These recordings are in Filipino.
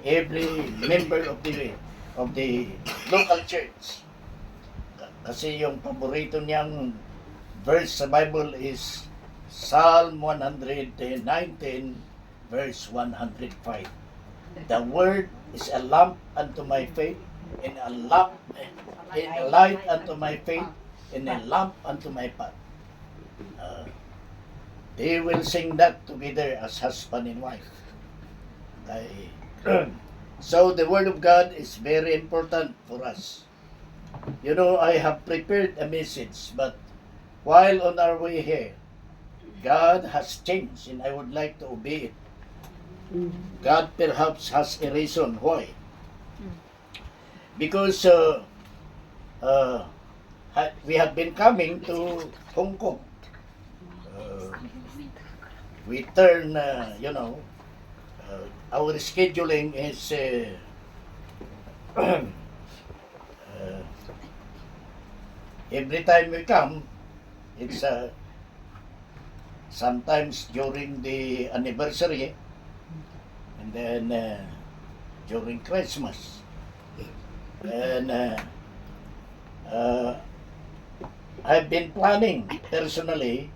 every member of the local church. Kasi yung paborito niyang verse sa Bible is Psalm 119 verse 105. The word is a lamp unto my faith, and a light unto my faith, and a lamp unto my path. They will sing that together as husband and wife. So the word of God is very important for us. You know, I have prepared a message, but while on our way here, God has changed and I would like to obey it. God perhaps has a reason why. Because we have been coming to Hong Kong. We turn, our scheduling is every time we come, it's sometimes during the anniversary, and then during Christmas. And I've been planning personally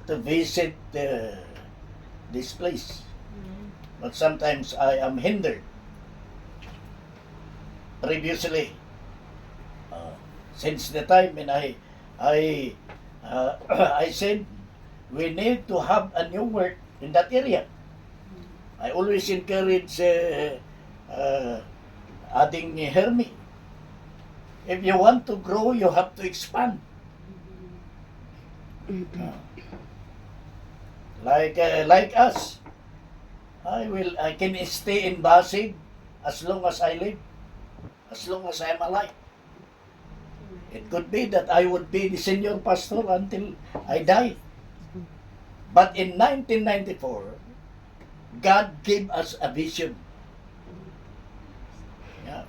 to visit this place, but sometimes I am hindered. Previously, since the time when I said we need to have a new work in that area. I always encourage adding Hermie. If you want to grow, you have to expand. Like us, I can stay in Pasig as long as I live, as long as I am alive. It could be that I would be the senior pastor until I die. But in 1994, God gave us a vision. Yeah.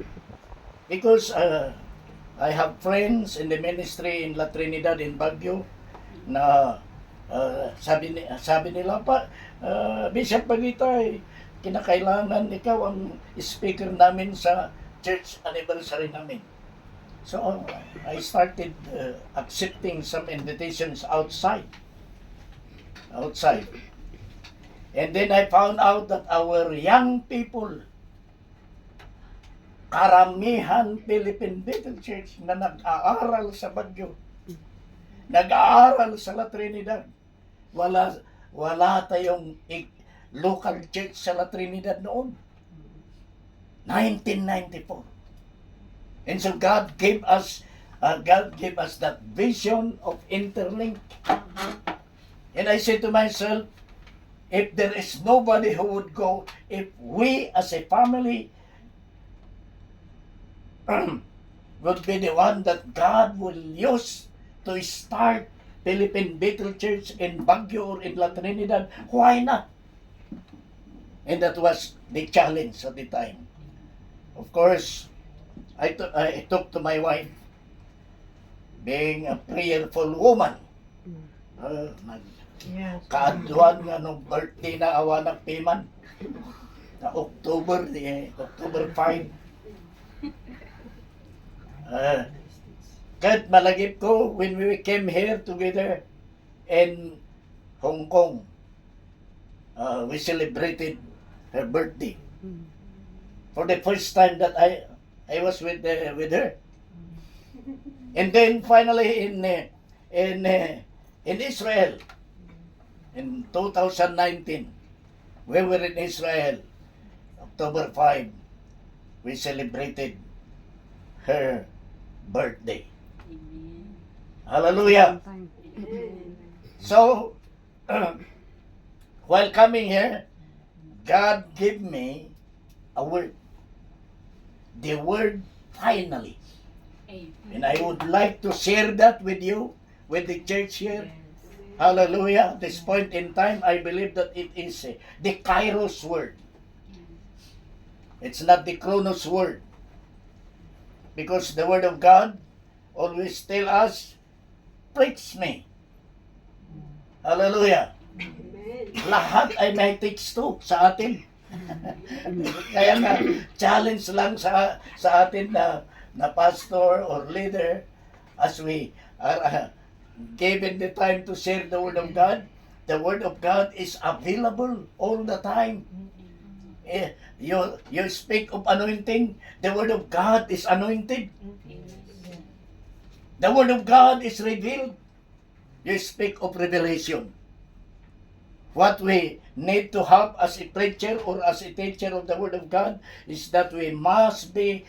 Because I have friends in the ministry in La Trinidad in Baguio na sabi nila pa, Bishop Bagitay, kinakailangan ikaw ang speaker namin sa church anniversary namin. So I started accepting some invitations outside. And then I found out that our young people, karamihan Philippine Bethel Church na nag-aaral sa Baguio, nag-aaral sa La Trinidad, wala tayong local church sa La Trinidad noon. 1994. And so God gave us that vision of interlink. And I said to myself, if there is nobody who would go, if we as a family would be the one that God will use to start Philippine Bethel Church in Baguio or in La Trinidad, why not? And that was the challenge at the time. Of course, I talked to my wife, being a prayerful woman. Kaadluan nga nung birthday na awa ng Piman na October 5. Kahit malagip ko when we came here together in Hong Kong, we celebrated her birthday for the first time that I was with her. And then finally in Israel in 2019, we were in Israel, October 5, we celebrated her birthday. Amen. Hallelujah. So, while coming here, God gave me a word. The word finally. Amen. And I would like to share that with you, with the church here. Hallelujah. At this point in time, I believe that it is the Kairos word. It's not the Chronos word. Because the word of God always tell us, preach me. Hallelujah. Lahat ay may teksto sa atin. Kaya nga, challenge lang sa atin na pastor or leader as we are given the time to share the Word of God. The Word of God is available all the time. You speak of anointing, the Word of God is anointed. The Word of God is revealed. You speak of revelation. What we need to have as a preacher or as a teacher of the Word of God is that we must make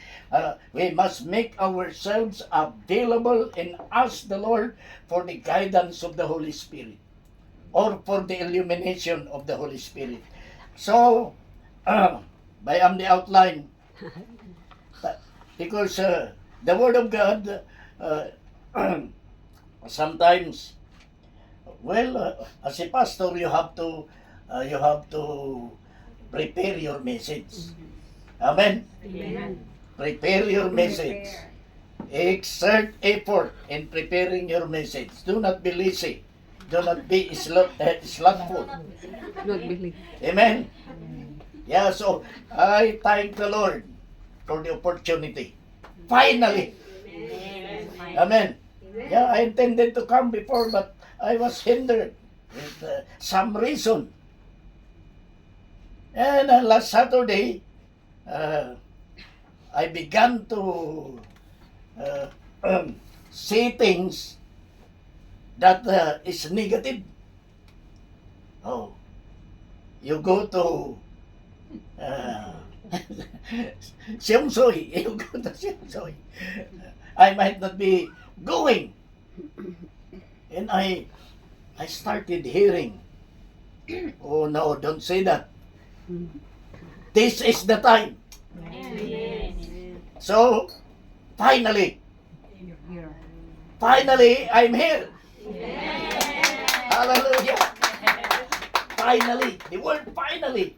ourselves available and ask the Lord for the guidance of the Holy Spirit or for the illumination of the Holy Spirit. So, by the outline, because the Word of God sometimes, as a pastor, you have to prepare your message. Amen. Amen. Prepare your message. Exert effort in preparing your message. Do not be lazy. Do not be slothful. Not believe. Amen. Yeah, so I thank the Lord for the opportunity. Finally. Amen. Yeah, I intended to come before, but I was hindered with some reason. And last Saturday, I began to see things that is negative. Oh, you go to Siongsoy. You go to Siongsoy. I might not be going. And I started hearing, oh no, don't say that. This is the time. So, finally, I'm here. Hallelujah. Finally, the word finally.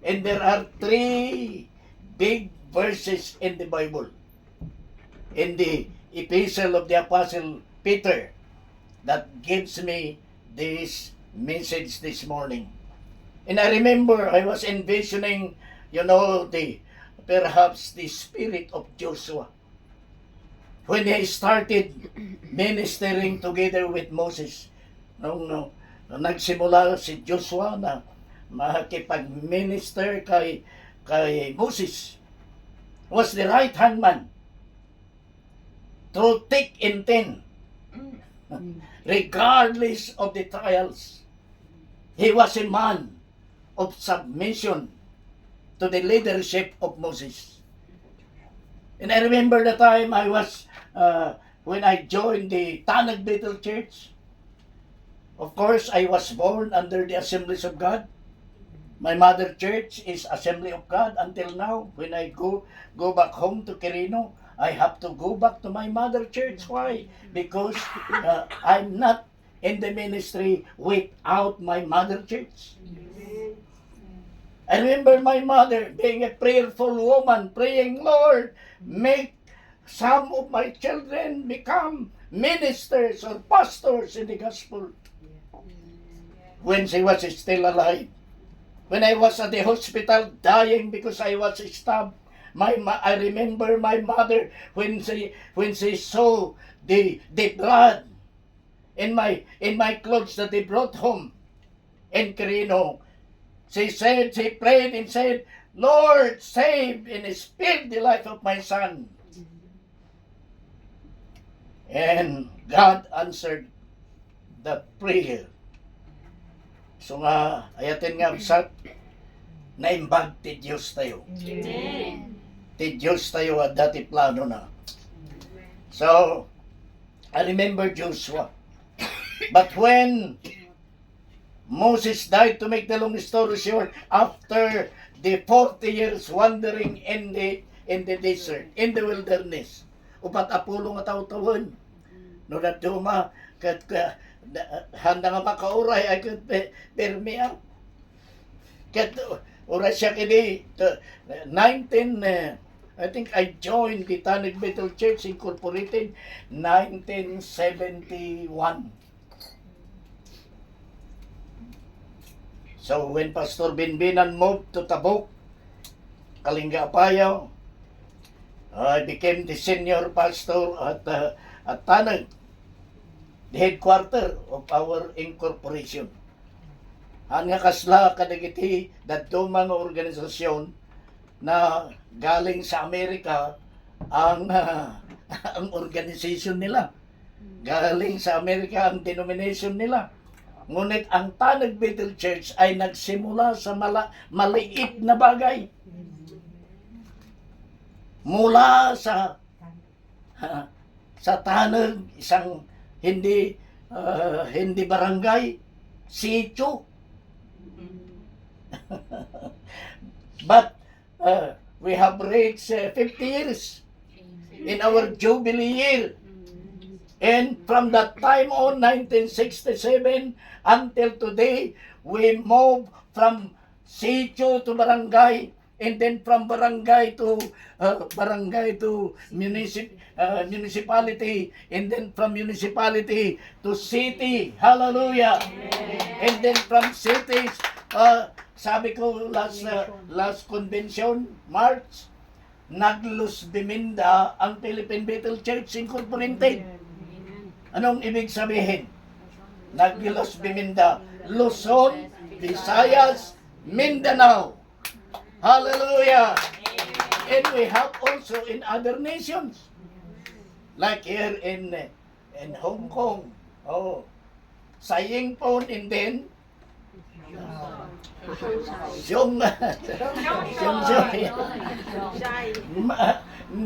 And there are 3 big verses in the Bible. In the epistle of the Apostle Peter, that gives me this message this morning. And I remember I was envisioning, perhaps the spirit of Joshua. When he started ministering together with Moses, nung nagsimula si Joshua na makipag-minister kay Moses, was the right-hand man through thick and thin, regardless of the trials. He was a man of submission to the leadership of Moses. And I remember the time I was, when I joined the Tanag Bethel Church. Of course, I was born under the Assemblies of God. My mother church is Assembly of God until now. When I go back home to Quirino, I have to go back to my mother church. Why? Because I'm not in the ministry without my mother church. I remember my mother being a prayerful woman, praying, Lord, make some of my children become ministers or pastors in the gospel. When she was still alive. When I was at the hospital dying because I was stabbed, I remember my mother when she saw the blood in my clothes that they brought home in Quirino. She prayed and said, Lord, save and spare the life of my son. And God answered the prayer. So nga, ayatin nga, sa naimbag ti Diyos tayo. Amen. Ti Diyos tayo at dati plano na. So, I remember Joshua. But when Moses died, to make the long story short, after the 40 years wandering in the desert, in the wilderness, upat apulong nga taw-tawon, no na duma, handa nga makauray, I could bear me up. Kat oras siya kini, I think I joined the Tanag Bethel Church Incorporated 1971. So when Pastor Binbinan moved to Tabuk, Kalinga Apayao, I became the senior pastor at Tanag, the headquarter of our incorporation. Ang nga kasla kadagiti dadto mga organisasyon na galing sa Amerika ang ang organization nila. Galing sa Amerika ang denomination nila. Ngunit ang Tanag Bethel Church ay nagsimula sa maliit na bagay. Mula sa Tanag, isang hindi barangay, sitio. But we have reached 50 years in our jubilee year. And from that time on, 1967, until today, we moved from sitio to barangay, and then from barangay to municipality, and then from municipality to city. Hallelujah! And then from cities, sabi ko last convention, March, Naglos Biminda ang Philippine Bethel Church Incorporated. Anong ibig sabihin? Naglos Biminda, Luzon, Visayas, Mindanao. Hallelujah! And we have also in other nations, like here in Hong Kong, Sayingpon, and then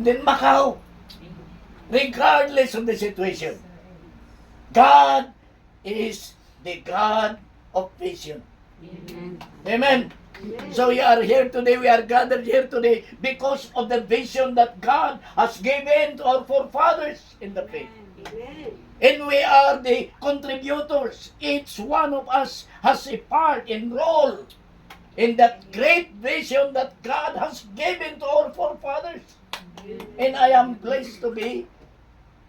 then Macau. Regardless of the situation, God is the God of vision. Amen. So we are here today, we are gathered here today because of the vision that God has given to our forefathers in the faith. And we are the contributors. Each one of us has a part and role in that great vision that God has given to our forefathers. And I am blessed to be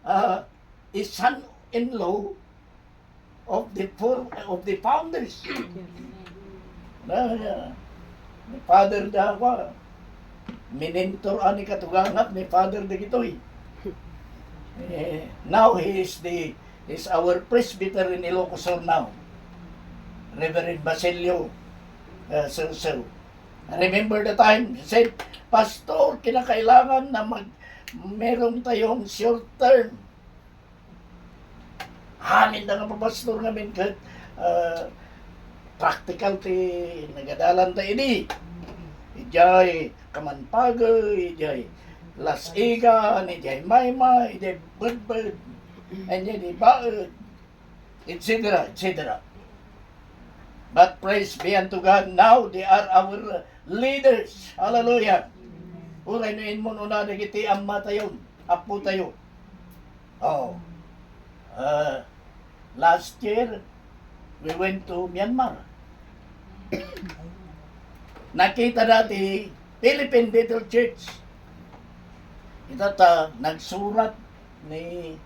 a son-in-law of the founders. Ni Father Dawa, minentor ani katugangat ni Father Digitoy. Now he is our presbyter in Ilocos Sur now, Reverend Basilio Sercel. I remember the time he said, Pastor, kinakailangan na meron tayong short term. Hamin na nga pa pastor namin kahit practical ti nagadalan tayo ini. Ijay Kamanpagay, ijay Las Iga, ijay Mayma, ijay Budbud, ijay Baud, etc. etc. But praise be unto God, now they are our leaders. Hallelujah. Uray na inmon una na kiti amma tayo, apo tayo. Last year, we went to Myanmar. Nakita natin Philippine Bethel Church. Nagsurat ni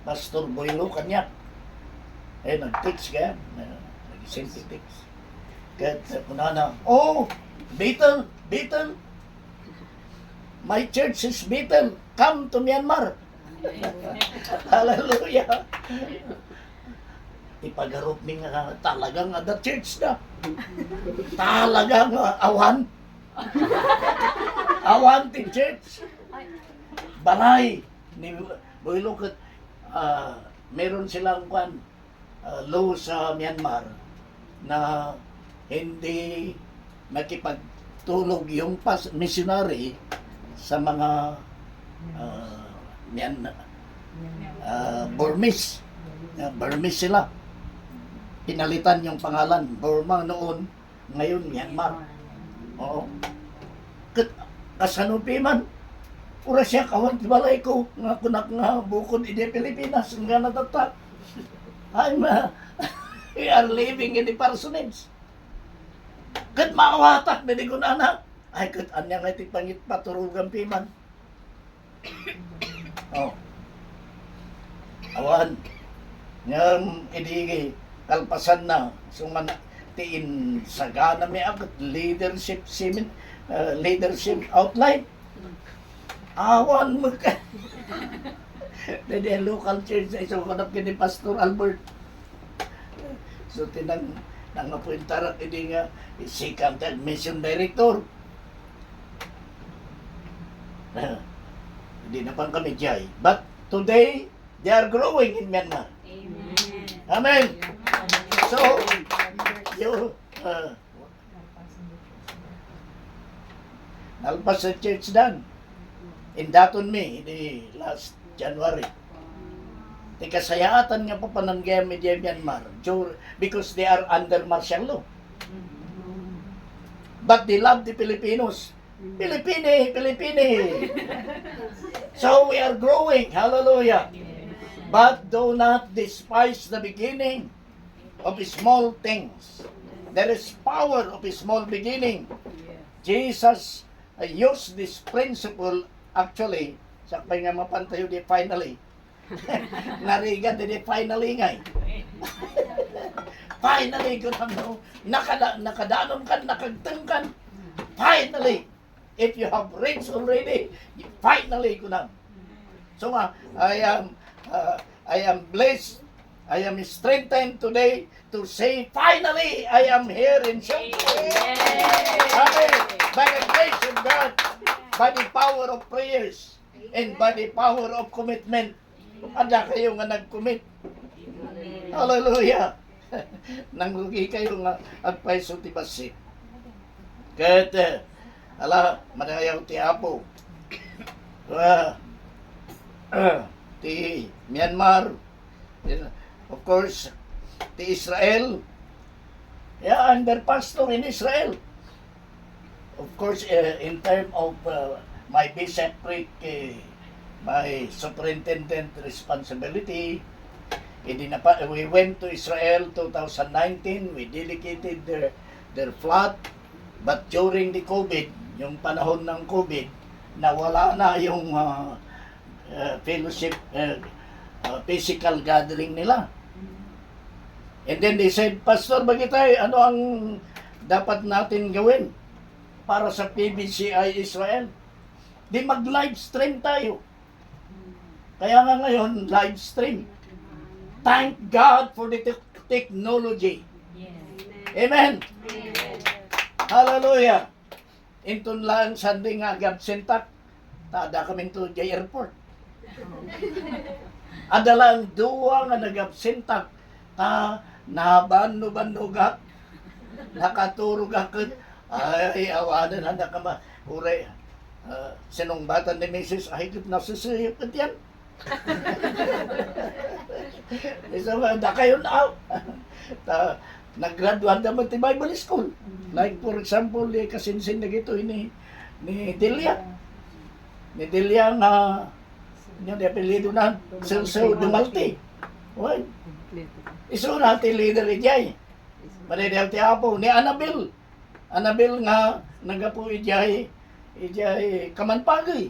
Pastor Boylo kanya. Nag-text kaya. Nag-send text. Kaya punana, Bethel, my church is Bethel. Come to Myanmar. Hallelujah. Ipagarop mi nga talagang other church na. Talagang awan. Awan ti church. Balay ni Boylokot, meron silang law sa Myanmar na hindi makipagtulog yung missionary sa mga Burmese. Burmese sila. Pinalitan yung pangalan. Burma noon, ngayon Myanmar. Oo. Kasanupi man. Ura siya kawan balay ko. Nga kunak nga bukod ide Pilipinas. Nga natatak. We are living in the parsonage. Kat maawatak na di ko na anak. Ay kat anya nga iti pangit paturugan piman. Awan. Ngam idigi kalpasan na. Suman tiin sagana mi agad leadership outline. Awan mo ka. Dede local church sa isang kanap kini Pastor Albert. So tinang nangapuintara kini nga second mission director. Hindi na pang kami jay. But today, they are growing in Myanmar. Amen. So, you, nalpas sa church dan. Indaton mi, di last January. Di kasayaatan nga pa pananggaya media Myanmar. Because they are under martial law. But they love the Filipinos. Pilipini. So we are growing. Hallelujah. But do not despise the beginning of small things. There is power of a small beginning. Jesus used this principle actually sa nga mapantayo di finally. Nariga di finally ngay. Finally ko no, nakadanon kan, nakagtengkan. Finally, if you have reached already, finally ko na. So I am blessed, I am strengthened today to say, finally, I am here in Shopee. Amen. By the grace of God, by the power of prayers, and by the power of commitment. Ada kayo nga nag-commit. Hallelujah. Nangrugi kayo nga agpaiso ti basi. Kaya, madayaw ti Apo. Ti Myanmar. Of course, ti Israel. Yeah, I'm their pastor in Israel. Of course, in terms of my bishopric, my superintendent responsibility, we went to Israel 2019. We dedicated their flat. But during the COVID, yung panahon ng COVID, nawala na yung fellowship, physical gathering nila. And then they said, Pastor Bagitay, ano ang dapat natin gawin para sa PBCI Israel? Di mag-live stream tayo. Kaya nga ngayon, live stream. Thank God for the technology. Amen. Hallelujah. Intun lang Sunday nga gabsentak. Tada kami to J Airport. Ada lang duwa nga nagabsentak. Nabano-banugat. Nakaturog akit. Ay, awanan handa ka ma. Uray. Sinungbatan ni Mrs. Ay, na susuyop ka diyan. Isa ba, da kayo na. Nag-graduate naman ti Bible School. Like for example, kasinsin na gito ni Delia. Ni Delia nga yung apelido na Celso Dumalte. Well, iso na ti leader ijay. Padayal ti Apo ni Annabel. Annabel nga nagapo ijay Kamanpagay.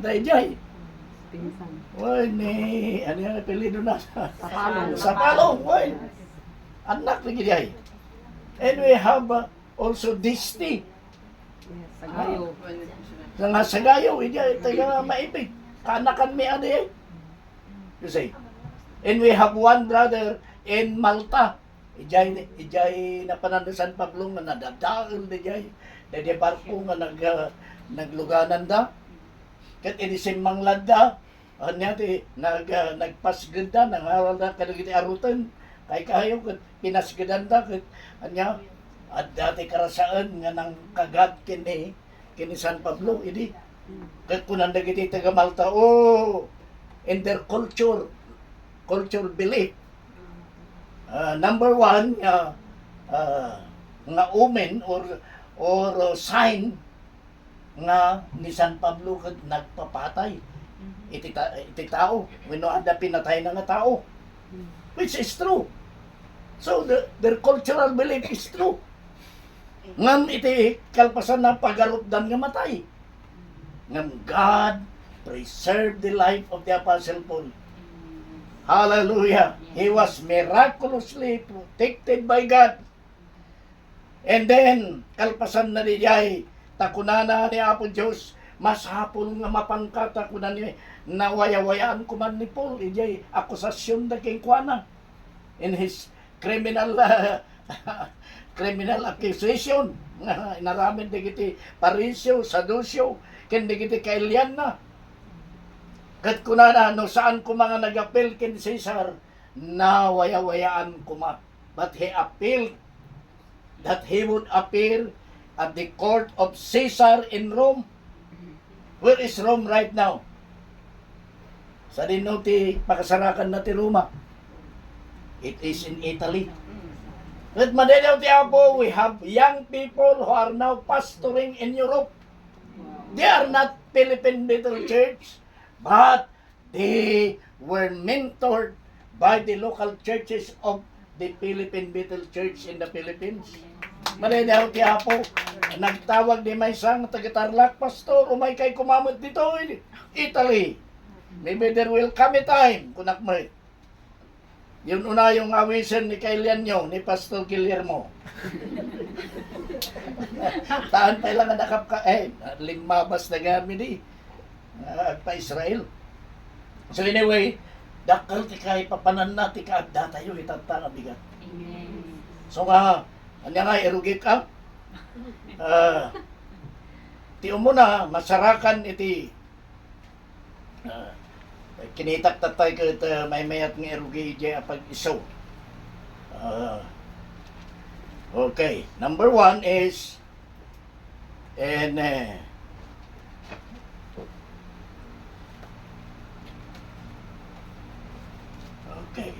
Dayjay. Well, ni ano yung apelido na Sapalong. Well, anak ni ijay. And we have also Disney. Sagayo. Nga Sagayo, ijay taga maipig. Kanakan mi ano eh. You say. And we have one brother in Malta. Ijay na panando San Pablo nga nadadaol na ijay. Dede barko nga nagluganan da. Kat inisimang ladda. Anya ti nagpasganda nangaral da kadagiti arutan. Kay kayo kat pinasgadan da kat anya at dati karasaan nga nang kagad kini San Pablo idi. Kat kunan dagiti taga Malta in their culture belief. Number one, nga omen or sign nga ni San Pablo kad nagpapatay iti tao wenno ada pinatay na nga tao, which is true. So their cultural belief is true. Ngam iti kalpasan na pagarupdan nga matay. Ngam God preserved the life of the Apostle Paul. Hallelujah. He was miraculously protected by God. And then, kalpasan na niya'y takunana ni Apo Diyos, mas hapon nga mapangkat ako na ni nawayawayaan ko man ni Paul. Ijay akusasyon na king kuana in his criminal criminal accusation. Inaramin di kiti Parisyo, Sadusyo, kindi kiti kailyan na. Kat kunana, no saan ko mga nag-apel kin Caesar, nawayawayaan ko ma. But he appealed that he would appear at the court of Caesar in Rome. Where is Rome right now? Sa dinuti pakasarakan na ti Roma. It is in Italy. At madalaw ti Apo, we have young people who are now pastoring in Europe. They are not Philippine Little Church, but they were mentored by the local churches of the Philippine Little Church in the Philippines. Madalaw ti Apo, nagtawag ni may isang taga-Tarlac pastor, umay kay kumamot dito in Italy. Maybe there will come a time, kunak mo. Yun una yung awisan ni Kailian nyo, ni Pastor Guillermo. Taan pa lang nakapka, limabas na gamin pa Israel. So anyway, dakal ti kay papanan na ti kaagda tayo, itata nga bigat. Amen. So nga, anya nga, erugit ka. Ti umuna, masarakan iti kinitak tatay ko ito may mayat ng erugi dyan apag iso. Okay, number 1 is and okay.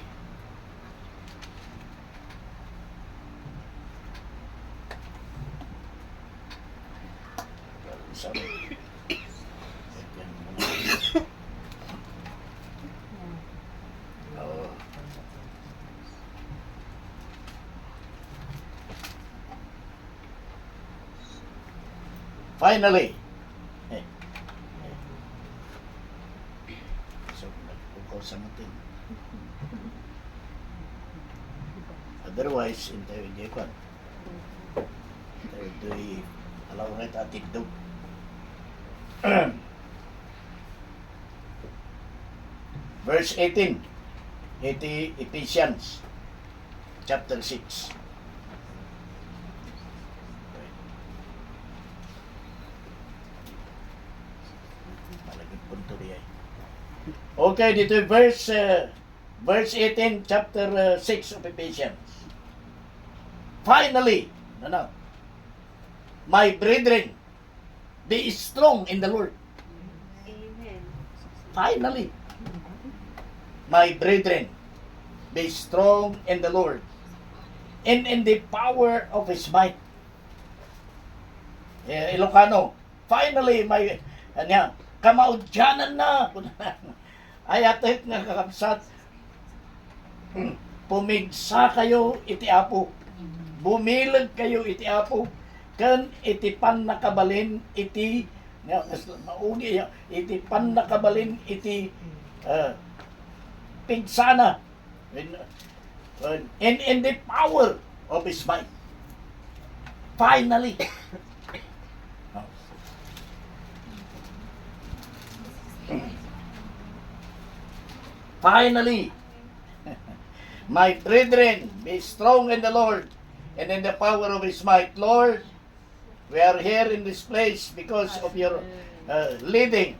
Sorry. Finally, so nagpukaw sa matin. Otherwise, tayo hindi ko. Tayo do'y alaw rin atid do. Verse 18, Ephesians chapter 6. Okay, dito verse 18, chapter 6 of Ephesians. Finally, my brethren, be strong in the Lord. Amen. Finally, my brethren, be strong in the Lord, and in the power of His might. Ilocano, finally, my, kamaudyanan na. Ay atit nga kakabsat, pumigsa kayo iti Apo, bumilag kayo iti Apo, kan iti pan nakabalin iti maugi iti pan nakabalin iti pigsana and in the power of His might. Finally, finally, my brethren, be strong in the Lord and in the power of His might. Lord, we are here in this place because of your leading.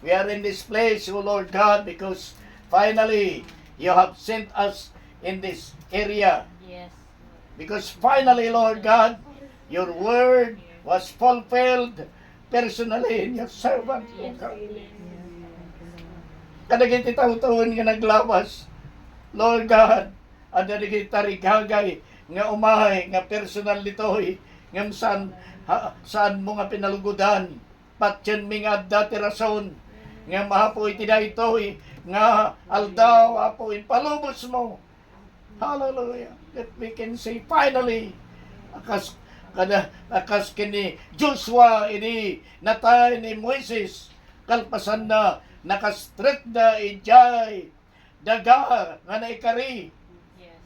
We are in this place, O Lord God, because finally you have sent us in this area. Yes. Because finally, Lord God, your word was fulfilled personally in your servant, O Yes. God. Kadagiti taon-taon nga naglawas, Lord God, at kadagiti tarigagay nga umahay, nga personal nito'y, nga saan mo nga pinalugudan, patyan mi nga dati rason, nga mahapoy tinaytoy, nga aldaw, apoy, palubos mo. Hallelujah. That we can say, finally, akas kini Joshua, ini natay ni Moises, kalpasan na, nakastret na ijay daga nga naikari. Yes.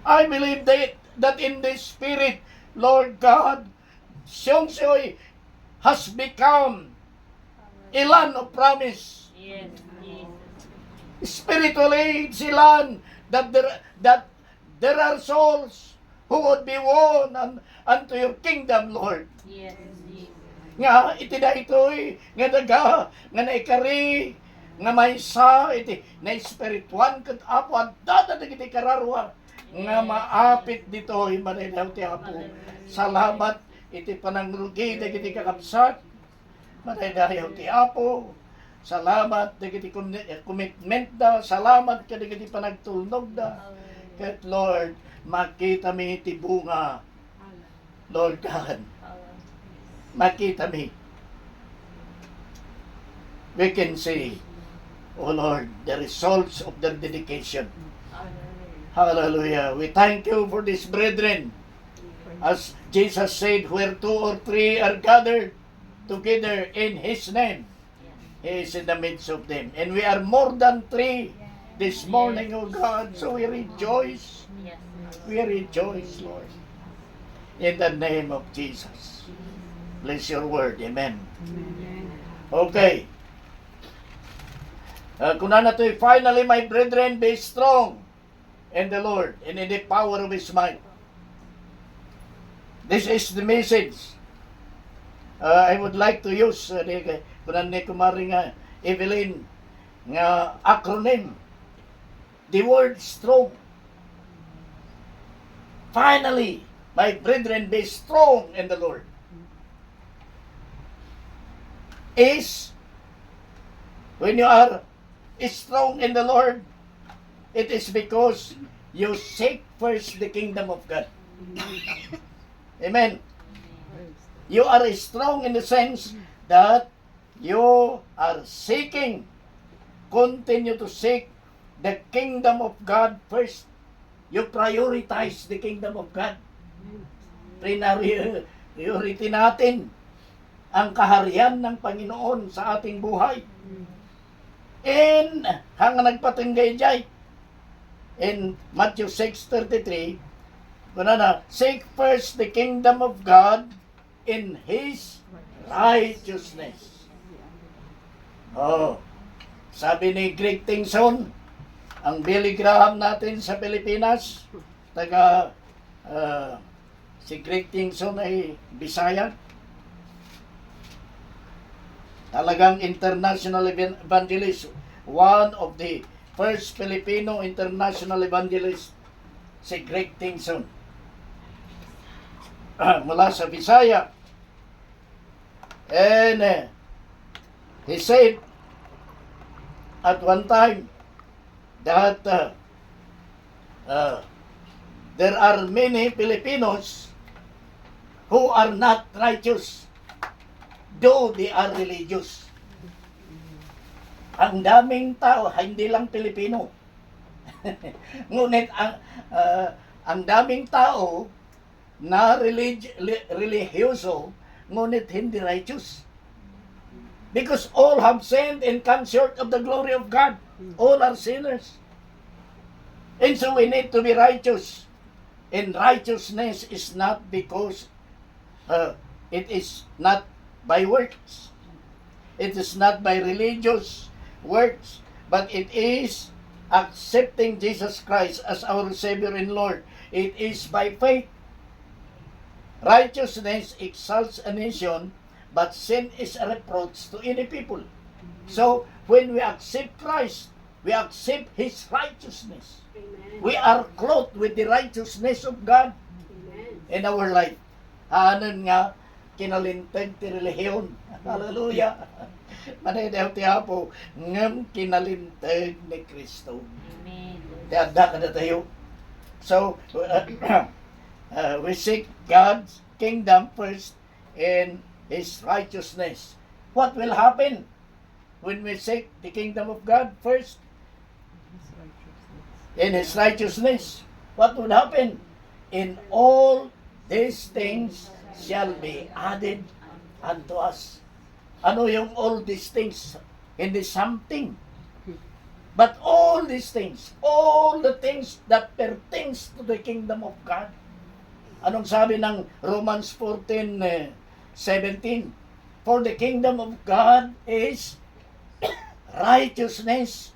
I believe that in the Spirit, Lord God, Siongsoy has become a land of promise. Yes. Jesus. Spiritually, silan that there are souls who would be won unto your kingdom, Lord. Yes. Jesus. Nga iti da ito'y nga daga nga naikari nga may sa iti na espirituan ket apo at dada iti kararwa nga maapit dito imanaw ti apo. Salamat iti panangrugi dagiti kakabsat. Manaydayaw ti apo. Salamat dagiti commitment da. Salamat kadagiti panagtulnog da. Ket Lord, makita mi ti bunga. Lord God, makita mi. We can say, oh Lord, the results of their dedication. Hallelujah. We thank you for this brethren. As Jesus said, where 2 or 3 are gathered together in His name, He is in the midst of them. And we are more than 3 this morning, oh God. So we rejoice. Yes. We rejoice, Lord. In the name of Jesus. Bless your word. Amen. Okay. Kuna na to'y finally, my brethren, be strong in the Lord and in the power of His might. This is the message. I would like to use kuna ni kumari nga Evelyn nga acronym. The word strong. Finally, my brethren, be strong in the Lord. Is when you are strong in the Lord, it is because you seek first the kingdom of God. Amen. You are strong in the sense that you are seeking, continue to seek the kingdom of God first. You prioritize the kingdom of God. Priority natin ang kaharian ng Panginoon sa ating buhay. And hanga nagpatinggay jay in Matthew 6:33, seek first the kingdom of God in His righteousness. Oh, sabi ni Greg Tingson, ang Billy Graham natin sa Pilipinas, si Greg Tingson ay Bisaya. Talagang international evangelist, one of the first Filipino international evangelist, si Greg Tingson. Mula sa Bisaya. And he said at one time that there are many Filipinos who are not righteous, though they are religious. Ang daming tao, hindi lang Pilipino. Ngunit ang daming tao na religyoso, ngunit hindi righteous. Because all have sinned and come short of the glory of God. All are sinners. And so we need to be righteous. And righteousness is not because it is not by works. It is not by religious works, but it is accepting Jesus Christ as our Savior and Lord. It is by faith. Righteousness exalts a nation, but sin is a reproach to any people. So, when we accept Christ, we accept His righteousness. Amen. We are clothed with the righteousness of God Amen. in our life. Hanan nga, kinalintag ti relihiyon. Hallelujah. Manaydaw ti Apo, ngam kinalintag ni Kristo. Amen. Tiada ka na tayo. So, we seek God's kingdom first and His righteousness. What will happen when we seek the kingdom of God first and His righteousness? What will happen? In all these things shall be added unto us. Ano yung all these things? Hindi something. But all these things, all the things that pertains to the kingdom of God. Anong sabi ng Romans 14:17? For the kingdom of God is righteousness,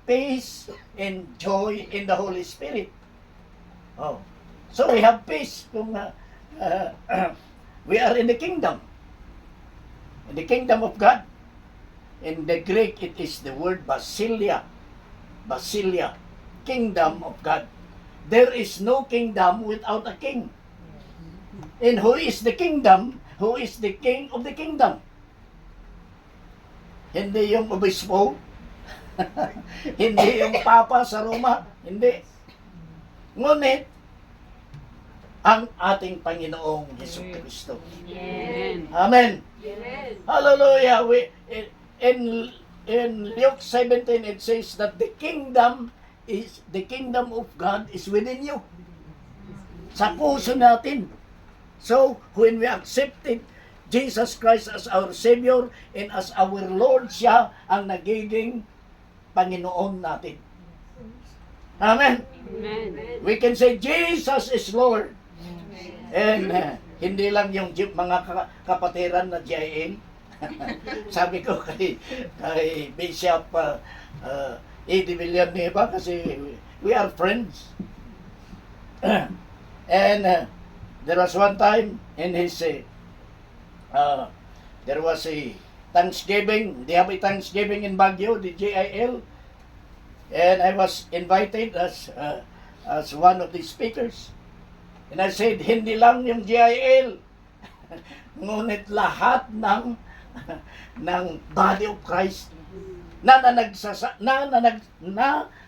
peace, and joy in the Holy Spirit. Oh. So we have peace kung we are in the kingdom. In the kingdom of God. In the Greek, it is the word basilia. Basilia. Kingdom of God. There is no kingdom without a king. And who is the kingdom? Who is the king of the kingdom? Hindi yung obispo. Hindi yung papa sa Roma. Hindi. Ngunit, ang ating Panginoong Jesucristo. Amen. Amen. Amen. Hallelujah. In Luke 17 it says that the kingdom of God is within you. Sa puso natin. So, when we accepted Jesus Christ as our Savior and as our Lord, siya ang nagiging Panginoon natin. Amen. Amen. We can say Jesus is Lord. And hindi lang yung mga kapatiran na GIL. Sabi ko kay Bishop Eddie Villanueva kasi we are friends. And there was one time in his there was a Thanksgiving. They have a Thanksgiving in Baguio, the GIL, and I was invited as one of the speakers. And I said, hindi lang yung GIL, ngunit lahat ng body of Christ na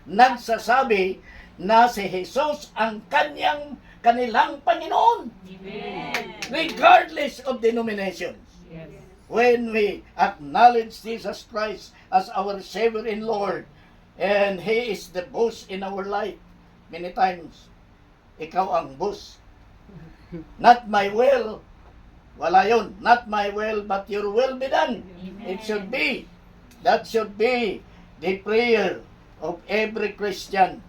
nagsasabi na si Jesus ang kanilang Panginoon. Amen. Regardless of denominations. Yes. When we acknowledge Jesus Christ as our Savior and Lord, and He is the boss in our life, many times, ikaw ang boss. Not my will. Wala yun. Not my will, but your will be done. It should be. That should be the prayer of every Christian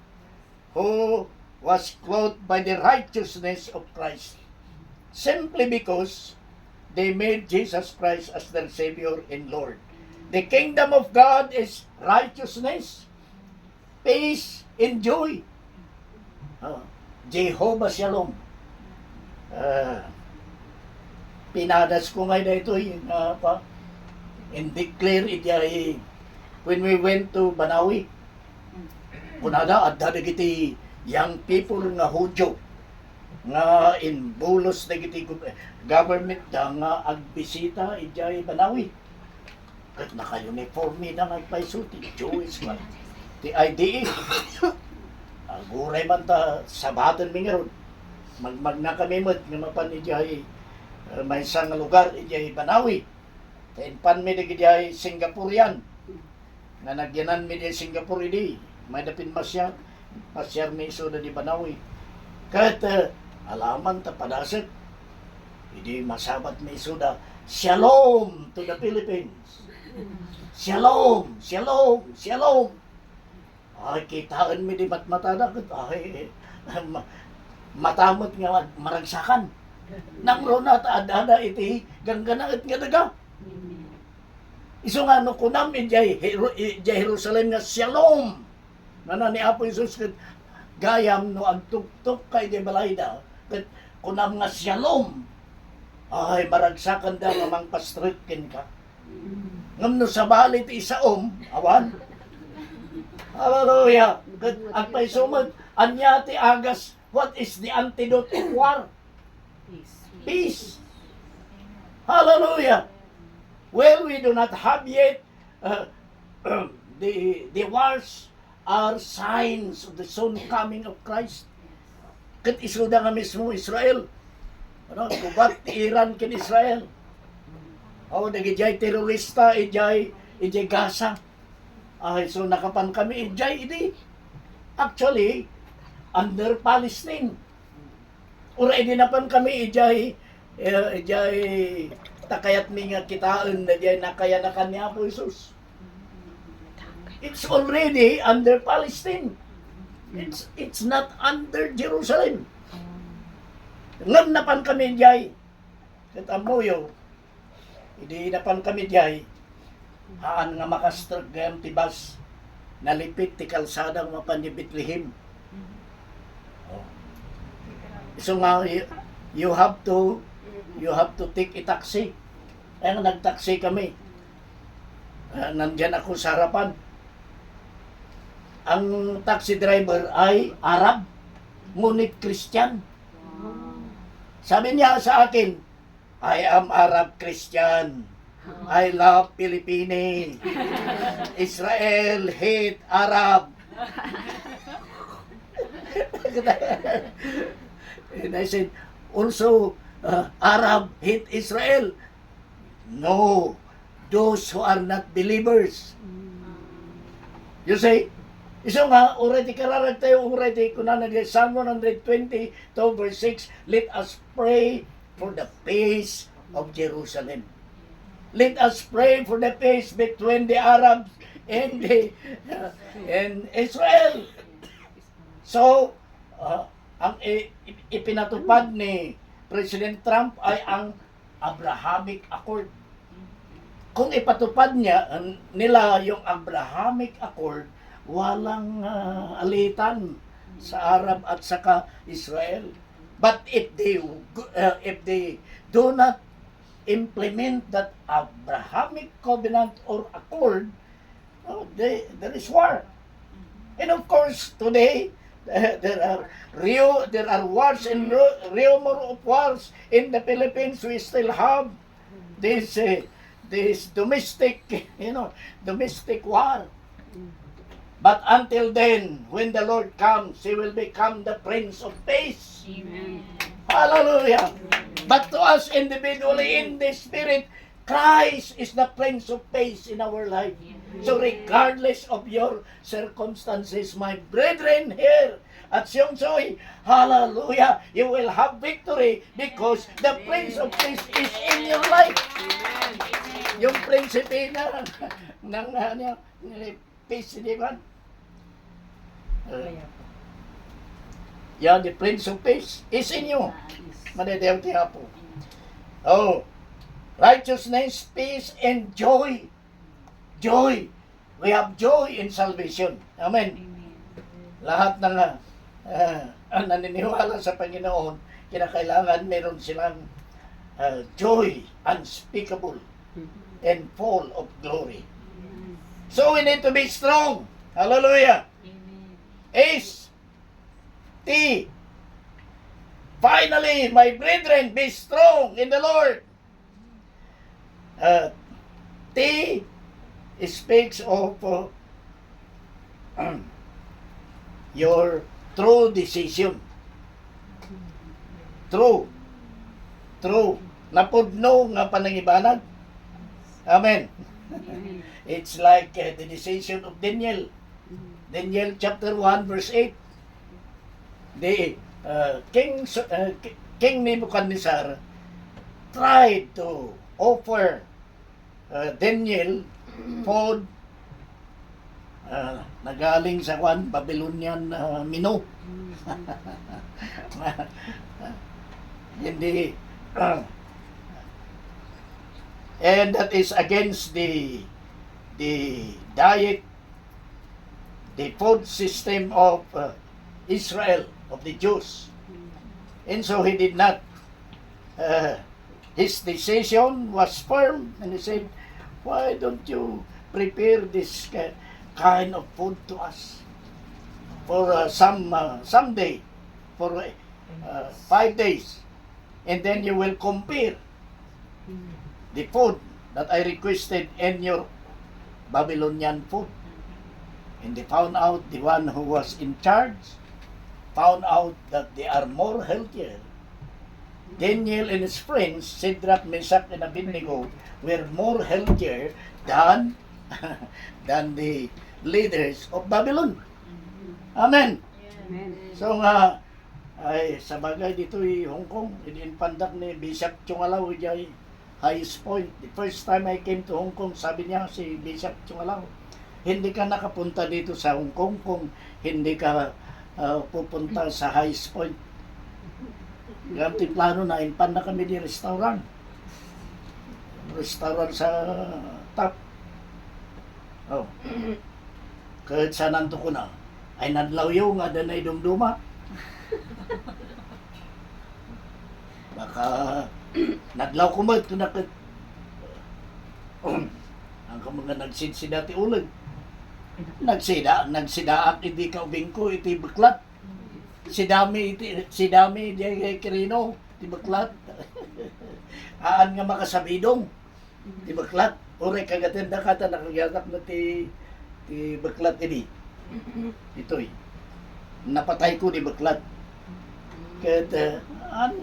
who was clothed by the righteousness of Christ. Simply because they made Jesus Christ as their Savior and Lord. The kingdom of God is righteousness, peace, and joy. Jehovah Shalom. Pinadas ko ngayon na ito and declare it when we went to Banawi. Kunada, adda dagiti young people nga Hudyo nga in bulos dagiti government da nga agbisita ijay Banawi. Kat naka-uniforme na nagpaisulti, Jewish man. Ti IDE. Aguray man ta sabaton mi ngaron. Magmagna kami mo nga mapan ijay may isang lugar ijay Banawi. Tainpan mi ijay Singaporean. Nga nagyanan mi di Singapore di. May dapin masyar mi iso na di Banawi. Kat alaman ta padaset. Hindi masabat mi iso da Shalom to the Philippines. Shalom, shalom, shalom. Ay, kitaan mi di matmatada kat ay matamot nga maragsakan. Namro na ada iti gangganaet nga daga. Iso nga no kunam ijay Jerusalem nga shalom. Nana ni Apo Jesus kat gayam no agtuktok kay di balayda. Kat kunam nga shalom. Ay maragsakan da mamang pastritkin ka. Ngam no sa balit isaom awan. Hallelujah. Kat agpay sumad anyati agas. What is the antidote of war? Peace. Hallelujah. Well, we do not have yet the wars are signs of the soon coming of Christ. Kat isuda nga mismo Israel. Ano, kubat Iran kin Israel. O nagijay terorista ijay Gaza. Ay so nakapan kami ijay idi. Actually under Palestine. Ura idinapan kami ijay takayat mi nga kitaan na jay nakayanakan ni Apo Jesus. it's already under Palestine. It's not under Jerusalem. Ngam napan kami diyay. Katamuyo, hindi napan kami diyay. Haan nga makastrag gayam tibas. Nalipit ti kalsadang mapan ni Bethlehem. Oh. So nga, you have to take a taxi. Kaya nga nagtaxi kami. Nandyan ako sa harapan. Ang taxi driver ay Arab, ngunit Christian. Sabi niya sa akin, I am Arab Christian. I love Philippines. Israel hate Arab. And I said, also Arab hate Israel. No, those who are not believers. You say, iso nga, already kararag tayo, already, kunanan niya, Psalm 120, verse 6, let us pray for the peace of Jerusalem. Let us pray for the peace between the Arabs and and Israel. So, ang ipinatupad ni President Trump ay ang Abrahamic Accord. Kung ipatupad nila yung Abrahamic Accord, walang alitan sa Arab at saka Israel. But if they do not implement that Abrahamic covenant or accord, there is war. And of course, today there are wars and rumor of wars in the Philippines. We still have this domestic war. But until then, when the Lord comes, He will become the Prince of Peace. Amen. Hallelujah. But to us individually in the Spirit, Christ is the Prince of Peace in our life. So regardless of your circumstances, my brethren here at Siongsoy, hallelujah, you will have victory because the Prince of Peace is in your life. Yung prinsipe ng peace, di ba? The Prince of Peace is in you. Madadew tiya po. Oh, righteousness, peace, and joy. Joy. We have joy in salvation. Amen. Lahat ng naniniwala sa Panginoon, kinakailangan meron silang joy unspeakable and full of glory. So we need to be strong. Hallelujah. Ace. T. Finally, my brethren, be strong in the Lord. T speaks of your true decision. True. Napudno nga panangibanag. Amen. It's like the decision of Daniel. Daniel chapter 1 verse 8. The King Nebuchadnezzar tried to offer Daniel food nagaling sa Babylonian menu. Hindi and that is against the diet, the food system of Israel, of the Jews. And so he did not, his decision was firm, and he said, why don't you prepare this kind of food to us for someday, for 5 days, and then you will compare the food that I requested in your Babylonian food. And they found out, the one who was in charge found out that they are more healthier. Daniel and his friends, Shadrach, Meshach, and Abednego, were more healthier than the leaders of Babylon. Amen. Amen. So nga, ay sa bagay dito Hong Kong, inpandak ni Bishop Chungalaw highest point. The first time I came to Hong Kong, sabi niya si Bishop Chungalaw, hindi ka nakapunta dito sa Hong Kong kung hindi ka pupunta sa High Point. Ganti plano na impan na kami di restaurant. Restaurant sa top. Oh. Kahit sa nanto ko na, ay nadlaw yung nga danay dumduma. Baka nadlaw ko mo ito nakit. Ang mga nagsidsida ti ulag. Nagsida hindi ka ubing ko iti baklat. Si dami di kirino ti baklat. Aan nga makasabidong ti baklat. Ore kagatenda kata nakagatak na ti baklat ini. Ito'y napatay ko di baklat. Kaya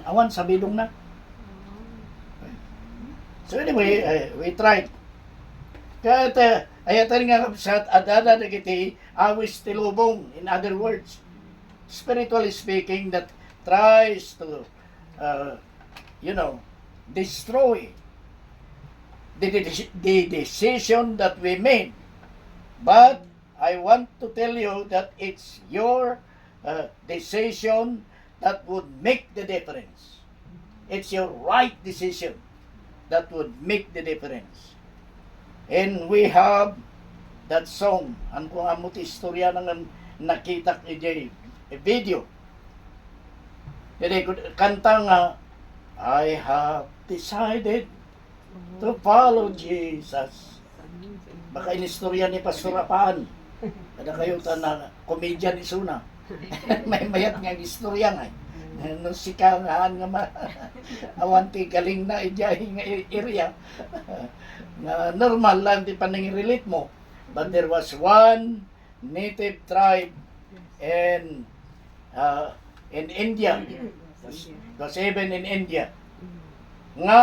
awan sabidong na. So anyway, we tried. Kaya ayatan nga sa adada na kiti awis tilubong, in other words, spiritually speaking, that tries to, destroy the decision that we made. But I want to tell you that it's your decision that would make the difference. It's your right decision that would make the difference. And we have that song. Ang kung amot istorya nang nakita ijay video. Jadi kanta nga, I have decided to follow Jesus. Baka inistorya ni Pastor Apaan. Kada kayo na komedya ni Suna. May mayat nga istorya nga. Nung sikangaan nga awanti galing na ijay nga area. Na normal lang di pa nang-relate mo. But there was one native tribe in India. Was even in India. Nga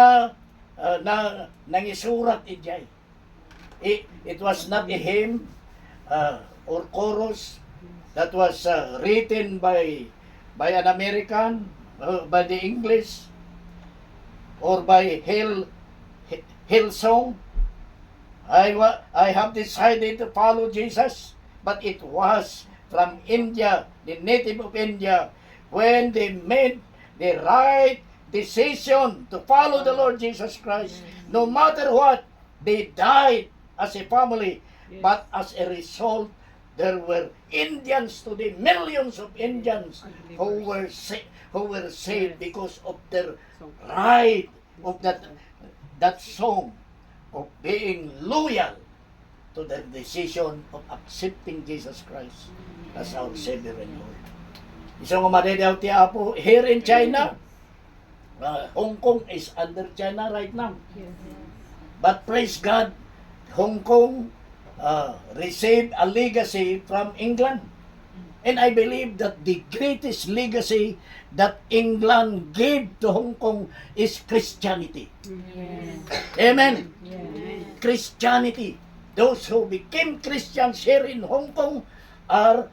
nangisurat ijay. It was not a hymn or chorus that was written by an American, by the English, or by Hillsong. I have decided to follow Jesus, but it was from India, the native of India, when they made the right decision to follow the Lord Jesus Christ. No matter what, they died as a family, but as a result, there were Indians today, millions of Indians who were saved because of their right of that song of being loyal to the decision of accepting Jesus Christ as our Savior and Lord. Isang umadedaw ti Apo, here in China, Hong Kong is under China right now. But praise God, Hong Kong received a legacy from England. And I believe that the greatest legacy that England gave to Hong Kong is Christianity. Yes. Amen. Yes. Christianity. Those who became Christians here in Hong Kong are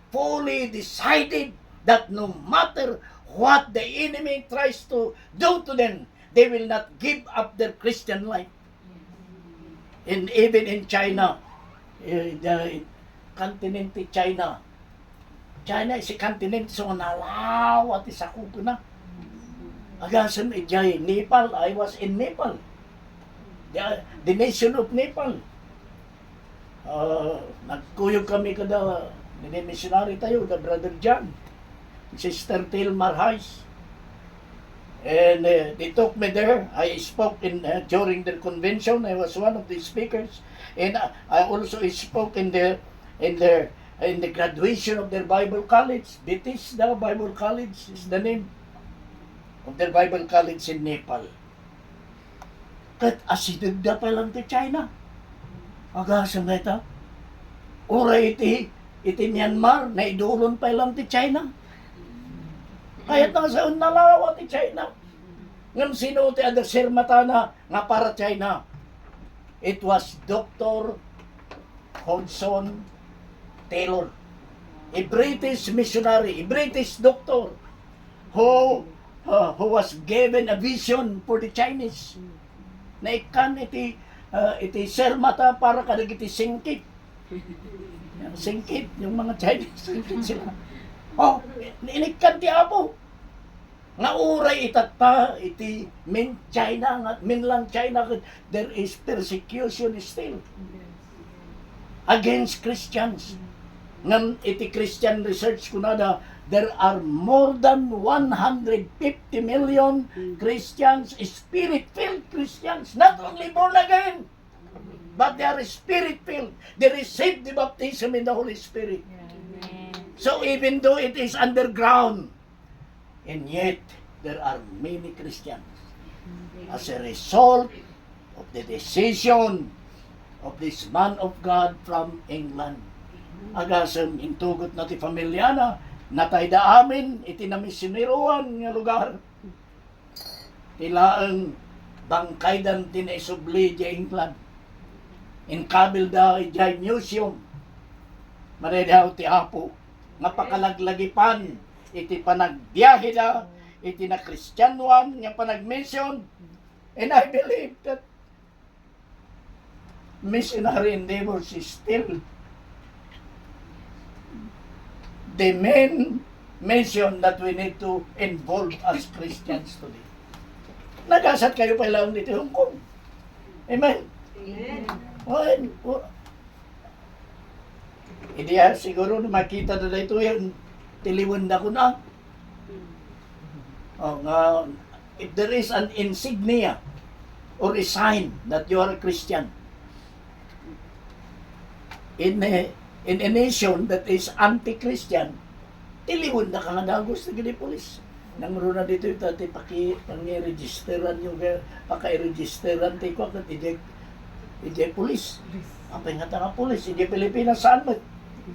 fully decided that no matter what the enemy tries to do to them, they will not give up their Christian life. And even in China, the continent of China is a continent so nalawat isa ko na. Agasan ijay Nepal, I was in Nepal. The nation of Nepal. Nagkuyog kami kada missionary tayo, the Brother John, Sister Tilmar Hayes. And they took me there. I spoke during their convention. I was one of the speakers. And I also spoke in the graduation of their Bible college. Bethesda Bible College is the name of their Bible college in Nepal. Kat asidog da pa lang ti China. Agasa nga ita. Ora iti Myanmar, na idulon pa lang ti China. Kaya nasa nalawa ti China. Ngam sino ti ada sirmatana nga para China. It was Dr. Hodgson Taylor, a British missionary, a British doctor who was given a vision for the Chinese. Na ikan iti sermata para kadag iti singkit. Yung singkit, yung mga Chinese, singkit sila. Oh, inikan ti Apo. Nga uray itata, iti min China, nga min lang China, there is persecution still against Christians. Ngam iti Christian research kunada, there are more than 150 million Christians, spirit-filled Christians, not only born again, but they are spirit-filled. They receive the baptism in the Holy Spirit. So even though it is underground, and yet there are many Christians as a result of the decision of this man of God from England. Agasem intugot na ti pamilya na natay da amin iti namisiniruan nga lugar. Tilaang bangkaydan tinaisubli di England. In kabil da ijay museum. Maredaw ti Apo. Nga pakalaglagipan iti panagbiyahe da iti na Kristyanuan nga panagmission. And I believe that missionary endeavors is still the main mission that we need to involve as Christians today. Nagasat kayo pa lang dito Hong Kong. Amen? Amen. Hindi siguro na makita na ito yung tiliwan na ko na. If there is an insignia or a sign that you are a Christian in a nation that is anti-Christian, tiliwan na ka nga dagos na gini polis. Nang runa dito yung tati pang-registeran yung paka-registeran tayo ko at ijay polis. Apay nga nga polis, ijay Pilipinas saan mo?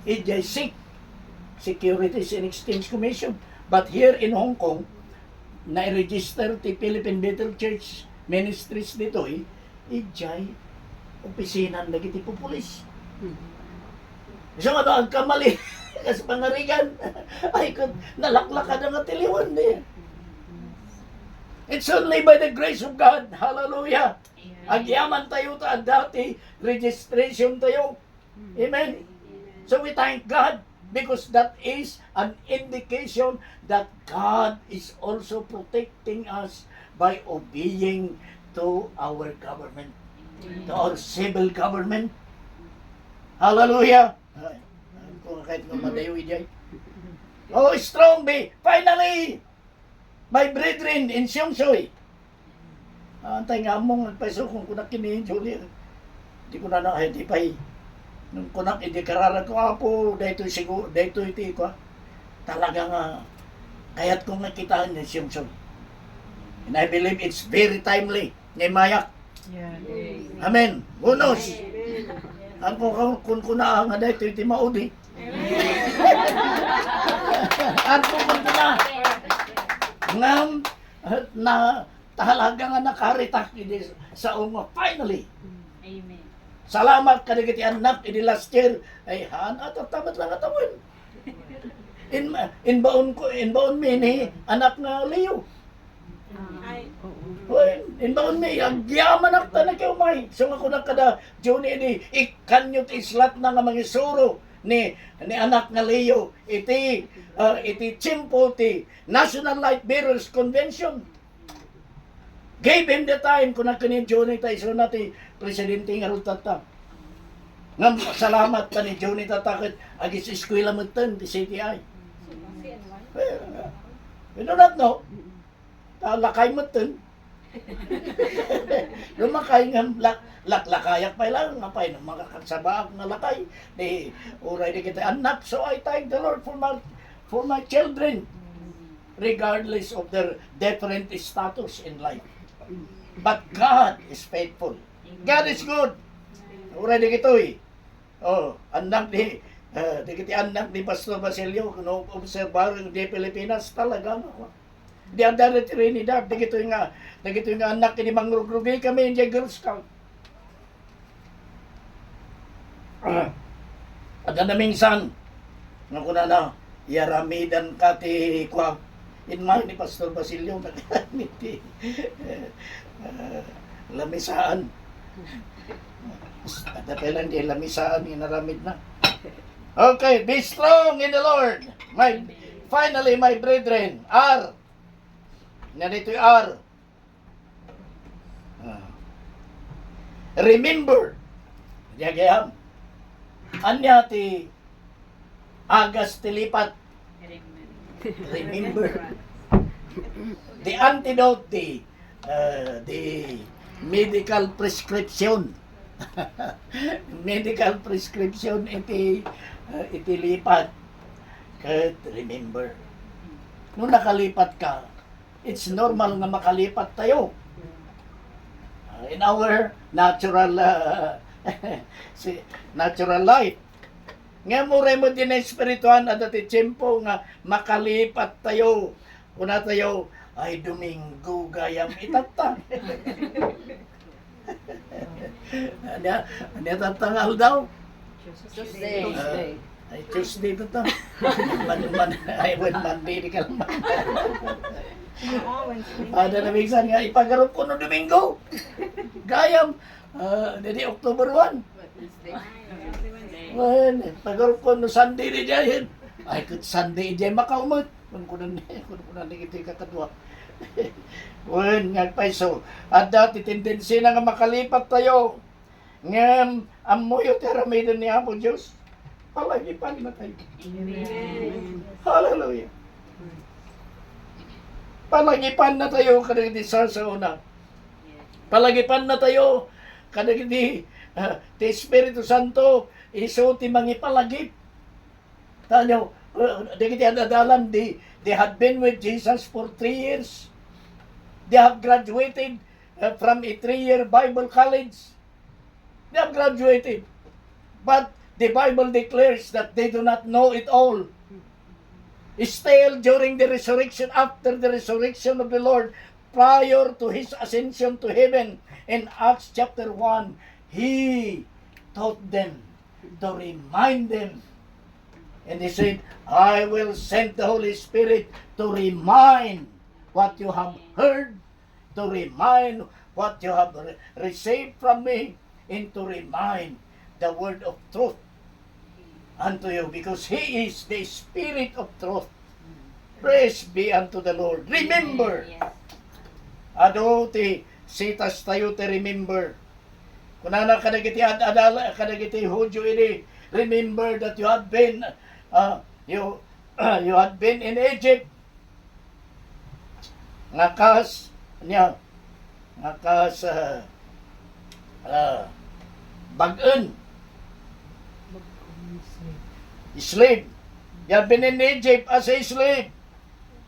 Ijay SIC, Securities and Exchange Commission. But here in Hong Kong, na-register ti Philippine Bethel Church Ministries dito ijay opisina lagi ti pupulis. So nga ang kamali kasi pangarigan ay kung nalaklakan na nga tiliwan niya. It's only by the grace of God. Hallelujah. Agyaman tayo ta dati registration tayo. Amen. So we thank God because that is an indication that God is also protecting us by obeying to our government, to our civil government. Hallelujah. Kung kahit nung madayo ijay. Oh, strong be. Finally, my brethren in Siongsoy. Antay nga mong nagpaiso kung kunak kini Julie. Di ko na nakahitipay. Nung kunak hindi karara ko Apo, dahito siguro, dahito iti ko. Talaga nga, kaya't kong nakitaan ni Siongsoy. And I believe it's very timely. Ngay mayak. Yeah. Amen. Unos. Ang kung kuna nga dahito iti maudi. Ang kung kuna. Ngam, na tahalaga nga nakaritak sa ungo. Finally. Amen. Salamat kadagiti anak ini last year ay at tamat lang atawin. In baon mini anak nga Leo. In baon mi ang yaman ak ta na kay umay. So ako na kada Juni ni ikanyo ti islat na nga mangisuro ni anak nga Leo iti chimpo ti National Light Bearers Convention. Gave him the time kung nagkanin Johnny tayo so natin presidente nga rutata. Ngam salamat ka ni Johnny tatakit agis eskwela mo tan di CTI. We do not know. Lakay mo tan. Lumakay nga laklayak pa lang ngapay ng mga kasabaak na lakay. Di uray di kita anak. So I thank the Lord for my children regardless of their different status in life. But God is faithful. God is good. Uray di kito Oh, anak di kiti anak ni Pastor Basilio kuno obserbar di Pilipinas talaga ako. Di andar di Trinidad di kito nga anak ni mangrugrugi kami in Girl Scout. Ada na minsan nga kuna na yaramidan ka ti kwa in mind ni Pastor Basilio nagkamit ti lamisaan Ada pa lang di lamisaan, inaramid na. Okay, be strong in the Lord. Finally, my brethren, R. Narito yung R. Remember. Diagayam. Anya ti agas tilipat. Remember. The antidote, the medical prescription. Medical prescription iti lipat. Kaya remember. Nung nakalipat ka, it's normal na makalipat tayo. In our natural natural life. Nga mo rin mo din na espirituan at ati tiyempo nga makalipat tayo. Una tayo, ay Domingo gayam itata. Ano tatangal daw? Tuesday. Ay Tuesday to to. Ay Monday di ka naman. Ada na minsan nga ipagarup ko no Domingo. Gayam. Jadi October 1. Well, pagarup ko no Sunday di jayan. Ay kut Sunday di makaumot. Kung kunan ito kakadwa. Well, nga paiso. At dati tendency na nga makalipat tayo. Ngam amoyo teramid ni Apo Diyos. Palagipan na tayo. Amen. Hallelujah. Palagipan na tayo kada di sa una. Palagipan na tayo kada di ti Espiritu Santo iso ti mangipalagip. Tanyo, di kiti adadalan they had been with Jesus for 3 years. They have graduated from a 3-year Bible college. They have graduated. But the Bible declares that they do not know it all. Still, during the resurrection, after the resurrection of the Lord, prior to His ascension to heaven, in Acts chapter 1, He taught them, to remind them. And He said, I will send the Holy Spirit to remind what you have heard, to remind what you have received from me, and to remind the word of truth unto you, because He is the Spirit of truth. Praise be unto the Lord. Remember. Ado ti sitas tayo ti remember. Kunana kadagiti adala kadagiti Hudyo ini, remember that you had been you had been in Egypt. Ngakas bag-en slave. You have been in Egypt as a slave.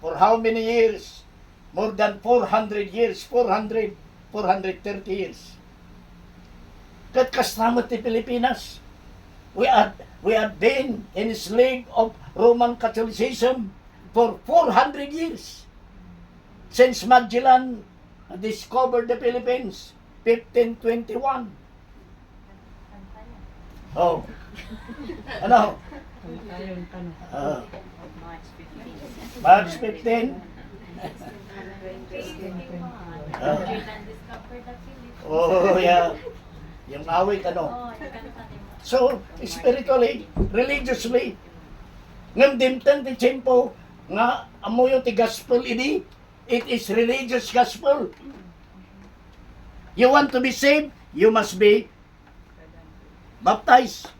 For how many years? More than 400 years. 430 years. Kat kastamot ti Pilipinas. We had been in slave of Roman Catholicism for 400 years. Since Magellan discovered the Philippines, 1521. Oh. Ano? March 15. Oh, yeah. Yung awit, ano? So, spiritually, religiously, ngam dimtan ti tiyempo, nga amoyo ti gospel ini, it is religious gospel. You want to be saved, you must be baptized.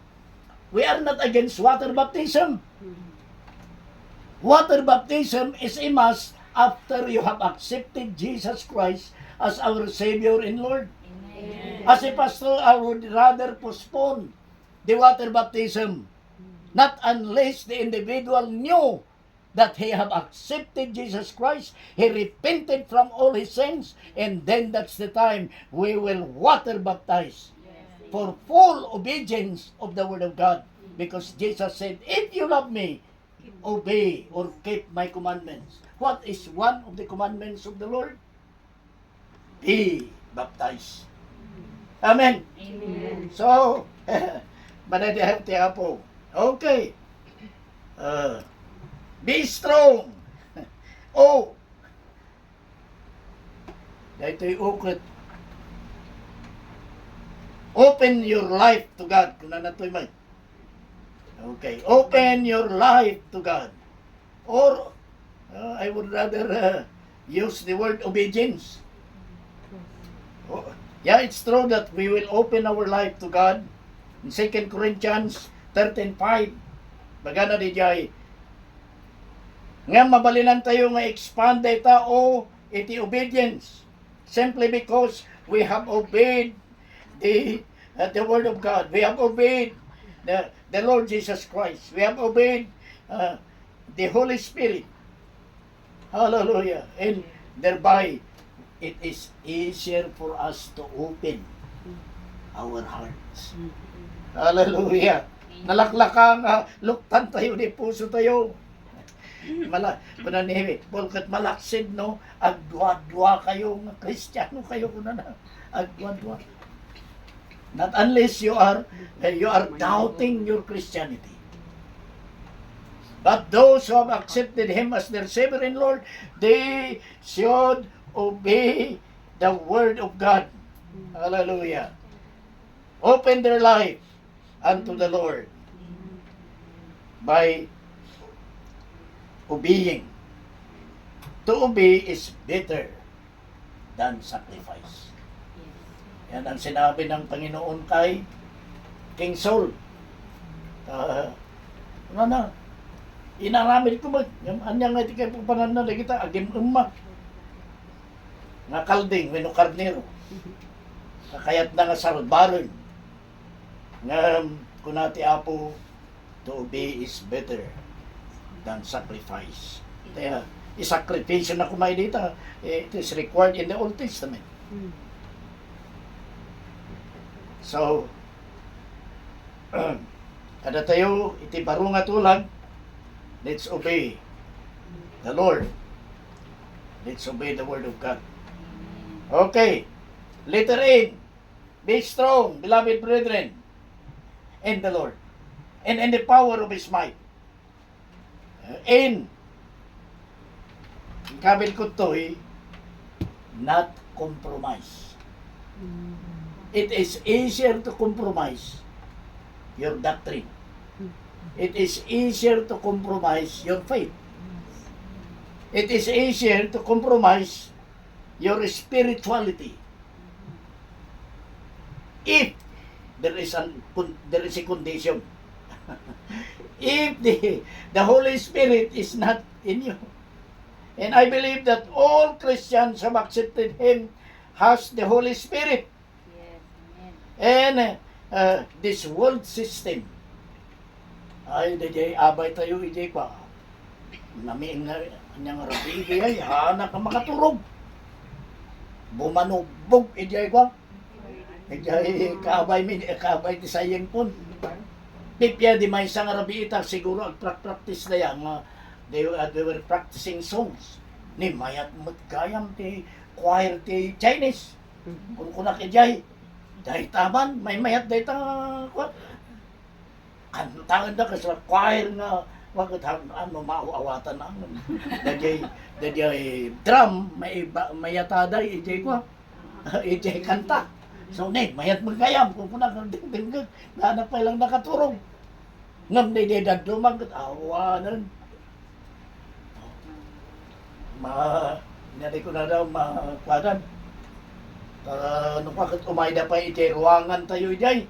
We are not against water baptism. Water baptism is a must after you have accepted Jesus Christ as our Savior and Lord. Amen. As a pastor, I would rather postpone the water baptism, not unless the individual knew that he have accepted Jesus Christ, he repented from all his sins, and then that's the time we will water baptize for full obedience of the Word of God. Because Jesus said, if you love me, obey or keep my commandments. What is one of the commandments of the Lord? Be baptized. Amen. Amen. So, manadihati po. Okay. Be strong. Oh. Ito'y ukit. Open your life to God. Kung na nato'y may. Okay. Open your life to God. Or, I would rather use the word obedience. Oh, yeah, it's true that we will open our life to God. In 2 Corinthians 13:5, bagana di jay, nga mabalinan tayo nga expand data o iti obedience. Simply because we have obeyed the word of God. We have obeyed the Lord Jesus Christ. We have obeyed the Holy Spirit. Hallelujah. And thereby, it is easier for us to open our hearts. Hallelujah. Nalaklakang luktan tayo, di puso tayo. Pananihimik. Pagkat malaksid, no? Agdwa-dwa kayo, Kristiyano kayo, kunana. Agdwa-dwa. Not unless you are doubting your Christianity. But those who have accepted Him as their Savior and Lord, they should obey the Word of God. Hallelujah. Open their life unto the Lord by obeying. To obey is better than sacrifice. Yan ang sinabi ng Panginoon kay King Saul. Inaramid ko ba? Anya nga iti kayo pupanan na kita, agim umma. Nga kalding, wino karnero. Kakayat na nga salbaron. Nga kunati apo, to obey is better than sacrifice. Kaya, isakripisyo na kumay dito. It is required in the Old Testament. So, kada tayo, iti baro nga tulag, let's obey the Lord. Let's obey the Word of God. Okay. Letter A. Be strong, beloved brethren, in the Lord, and in the power of His might. In kabil ko to, not compromise. It is easier to compromise your doctrine. It is easier to compromise your faith. It is easier to compromise your spirituality. If there is a condition. If the Holy Spirit is not in you. And I believe that all Christians have accepted Him has the Holy Spirit. And this world system, ay DJ abay tayo ijay pa. Namiing na niyang rabi ay hanak ang makaturog. Bumanubog ijay ko. Ijay kaabay ti sayeng pun. Pipya di may isang rabi ita siguro ang practice na yan. They were practicing songs. Ni mayat matgayam ti choir ti Chinese. Kung kunak ijay. Dahil taman, may mayat dahil kantangan na kasi choir nga wag mauawatan na dahil drum mayatada ijay ko ijay kanta so mayat magkayam kung punang dingding nanak pa lang nakaturong ngam di dadumang awanan nari ko na daw makwadan nung bakit umayda pa ijay ruangan tayo ijay.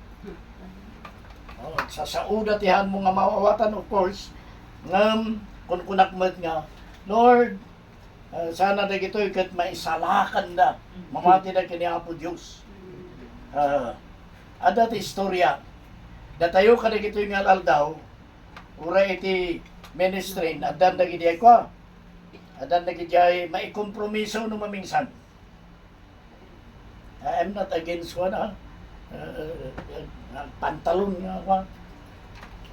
Sa sauda tihan mo nga mawawatan, of course, kung kunakmat nga, Lord, sana na gito'y kat maisalakan na, mamati na kinihapo Diyos. Adat istorya, datayo ka na gito'y nga aldaw, ura iti ministry, adan na gidiyay ko, adan na gidiyay maikompromiso no mamingsan. I'm not against ko na, pantalon nga ako.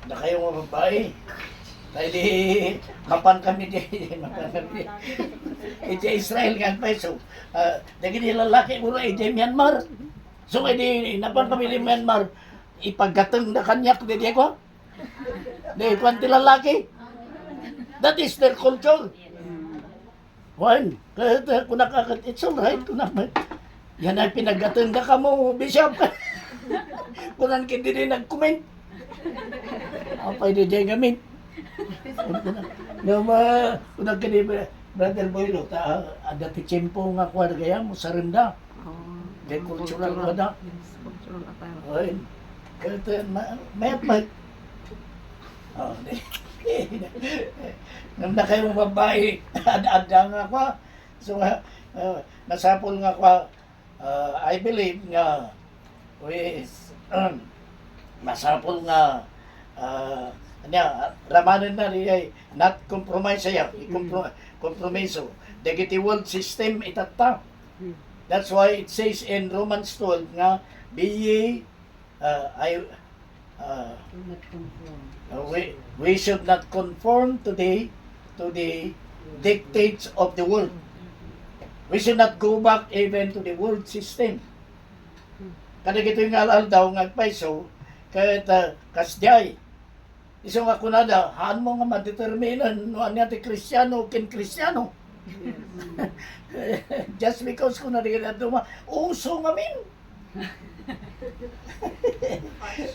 Na kayo mga babae. Tayo di, mapan kami di, Israel nga peso. Dagin di lalaki mo di Myanmar. So di, napan kami di Myanmar. Ipaggatang na kanyak di ako. Di, kwanti lalaki. That is their culture. One, kung nakakat, it's alright. Yan ay pinaggatang na ka mo, Bishop. Kunan kindi din nag-comment. Apa ini dia ngamin? Kunan kindi Brother Boylo, ada kicimpo nga kuwan gaya mo sa rinda. Oh. Di cultural ko na. Yes, cultural attire. Oy, kaya mayat. Oh, nang na kayong babae, ada nga ko. So, nasapol nga ko, I believe nga, masapol nga, ramanan na rin not compromise siya, compromiso. Dagiti world system itata. That's why it says in Romans 12 nga, be ye, Not conform. we should not conform to the dictates of the world. We should not go back even to the world system. Kada gito yung alal daw nga paiso, kahit kasdyay. Iso nga kunada, haan mo nga madeterminan no anya ti Kristiyano ken Kristiyano. Just because kunada kita duma, uso nga min.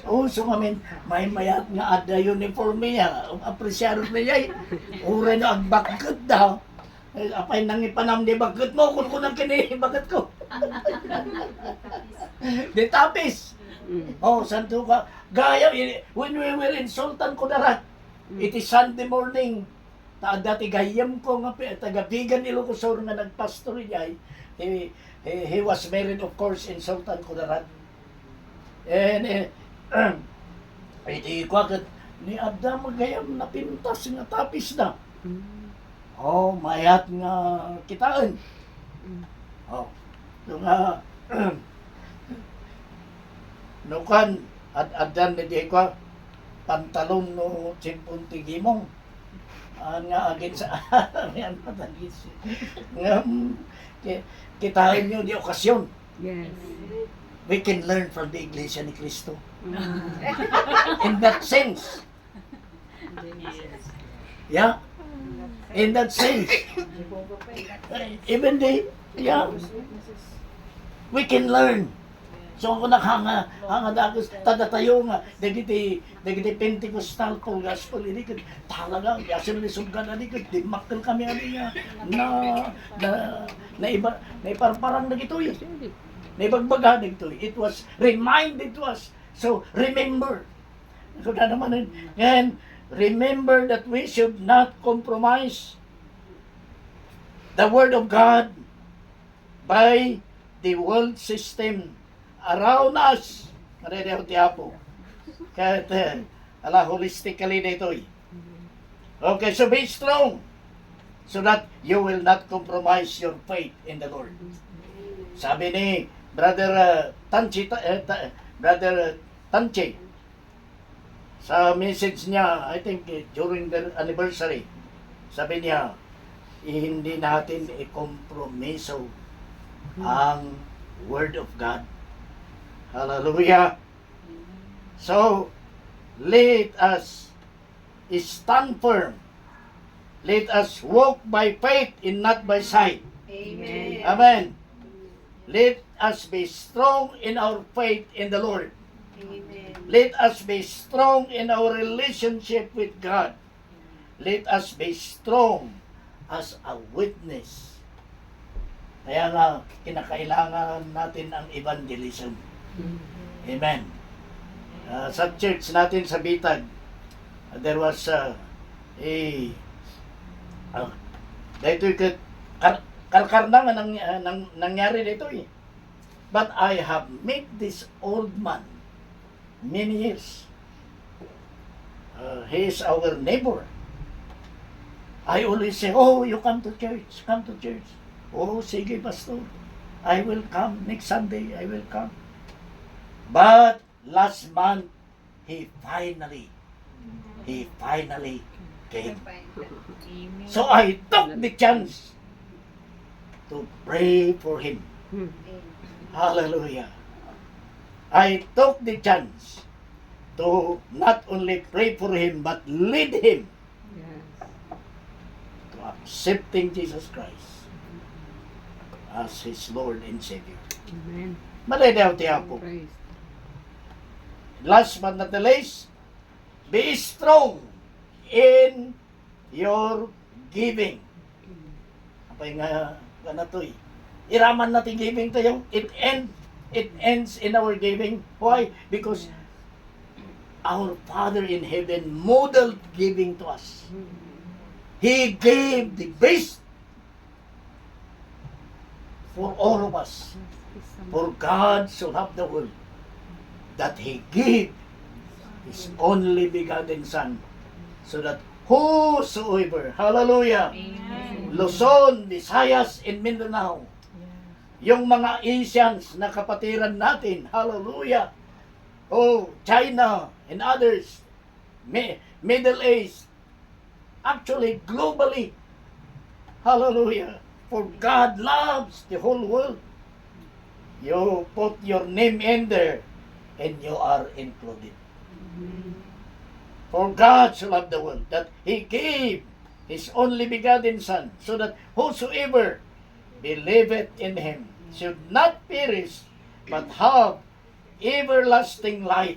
Uso nga min, may mayat nga ada uniforme niya, apresyado niya, ure na ang bakit daw. Apay nang ipanam di bakit mo, kung kunang kini, bakit ko? Di tapis. Oh, santo ka. Gaya, when we were in Sultan Kudarat, it is Sunday morning. Dati gayam ko nga, taga-bigan Ilocosur nga nagpastor niya. He was married, of course, in Sultan Kudarat. And, iti ko agad, ni Adam gayam na pintas nga tapis na. Oh, mayat nga kitaan. Oh, yung nukan at adan ni ko pantalon no chimpon tigimong nga agin sa yan patagis nga kitain nyo di okasyon. Yes. We can learn from the Iglesia ni Cristo in that sense. Yeah, in that sense. Even we can learn. So ako naghanga dagos tadatayo nga dagiti Pentecostal to gospel ini ket talaga yasin ni sugdan ani ket dimakkel kami ani nga na iba na iparparang dagito yi. Na ibagbaga dagito. It was reminded to us. So remember. So na naman and remember that we should not compromise the word of God by the world system around us. Karede ang tiyapo. Kahit, holistically dito. Okay, so be strong so that you will not compromise your faith in the Lord. Sabi ni Brother Tanchi, sa message niya, I think during the anniversary, sabi niya, hindi natin i-kompromiso ang Word of God. Hallelujah. So, let us stand firm. Let us walk by faith and not by sight. Amen. Amen. Let us be strong in our faith in the Lord. Amen. Let us be strong in our relationship with God. Let us be strong as a witness. Kaya nga, kinakailangan natin ang evangelism. Amen. Sa church natin sa Bitag, there was dito kalkarna nga nangyari dito eh. But I have met this old man many years. He is our neighbor. I always say, oh, you come to church, come to church. Oh, sige, pastor. I will come next Sunday, I will come. But last month, he finally came. So I took the chance to pray for him. Hallelujah. I took the chance to not only pray for him, but lead him to accepting Jesus Christ as his Lord and Savior. Amen. Madaydaw tiya po. Praise. last but not the least, be strong in your giving. Apay nga na to eh. Iraman natin giving tayo. It ends in our giving. Why? Because our Father in heaven modeled giving to us. He gave the best for all of us. For God so loved the world that He gave His only begotten Son, so that whosoever, hallelujah, Amen. Luzon, Visayas, and Mindanao, yung mga Asians na kapatiran natin, hallelujah, oh, China and others, Middle East, actually globally, hallelujah, for God loves the whole world. You put your name in there and you are included. For God so loved the world that He gave His only begotten Son, so that whosoever believeth in Him should not perish, but have everlasting life.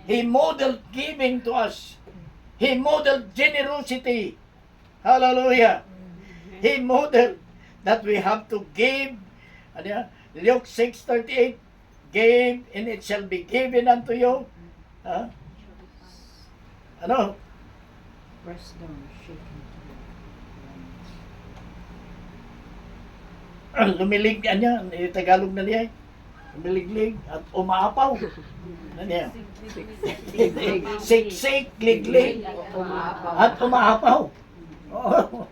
He modeled giving to us. He modeled generosity. Hallelujah. He modeled that we have to give. Ano yan? Luke 6:38, give and it shall be given unto you. Ano? Press down, shaking Lumilig, ano yan? Tagalog na niya. Lumiliglig at umaapaw. Ano yan? Siksik, liglig, at umaapaw. Oh.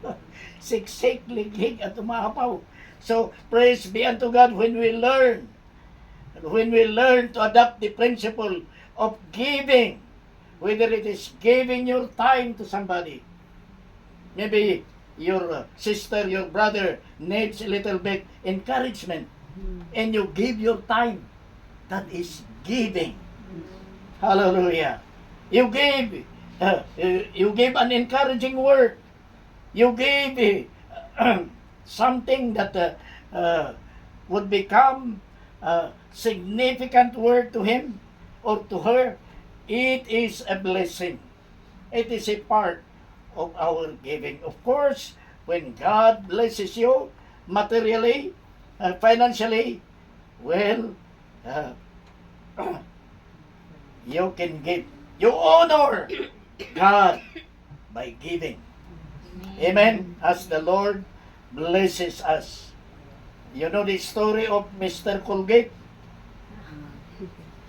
Siksik, liglig, at umaapaw. So, praise be unto God when we learn to adopt the principle of giving, whether it is giving your time to somebody. Maybe your sister, your brother needs a little bit encouragement, and you give your time. That is giving. Hallelujah. You gave an encouraging word. You gave something that would become a significant word to him or to her. It is a blessing. It is a part of our giving. Of course, when God blesses you materially, financially, well, you can give. You honor God by giving. Amen. As the Lord blesses us. You know the story of Mr. Colgate?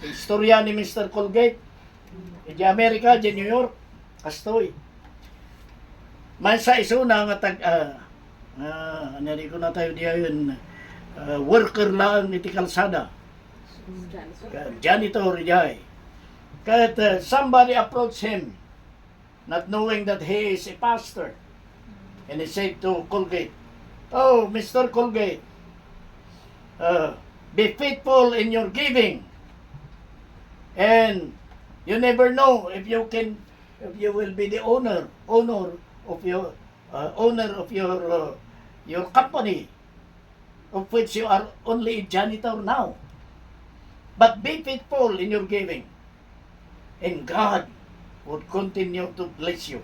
The istorya ni Mr. Colgate. Di Amerika, di New York. Kastoy. May sa isuna nga nari ko na tayo diya yun, worker lang ni Kalsada. Janitor diya. Kahit somebody approached him, not knowing that he is a pastor. And he said to Colgate, "Oh, Mr. Colgate, be faithful in your giving. And you never know if you will be the owner of your company, of which you are only a janitor now. But be faithful in your giving, and God would continue to bless you."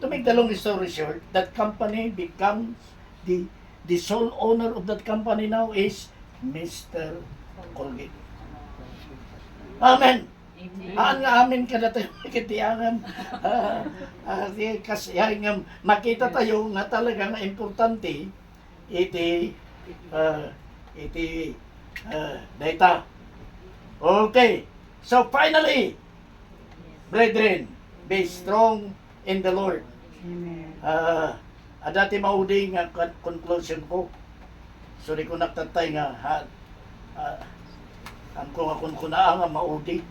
To make the long story short, that company becomes the sole owner of that company now is Mr. Colgate. Amen. Aan nga amin ka na tayo kitiyangan. Kasi nga makita tayo nga talaga nga importante iti data. Okay. So finally, brethren, be strong in the Lord. Amen. Dati maudi nga conclusion ko. So di ko naktatay nga ang ko nga kun nga maudi.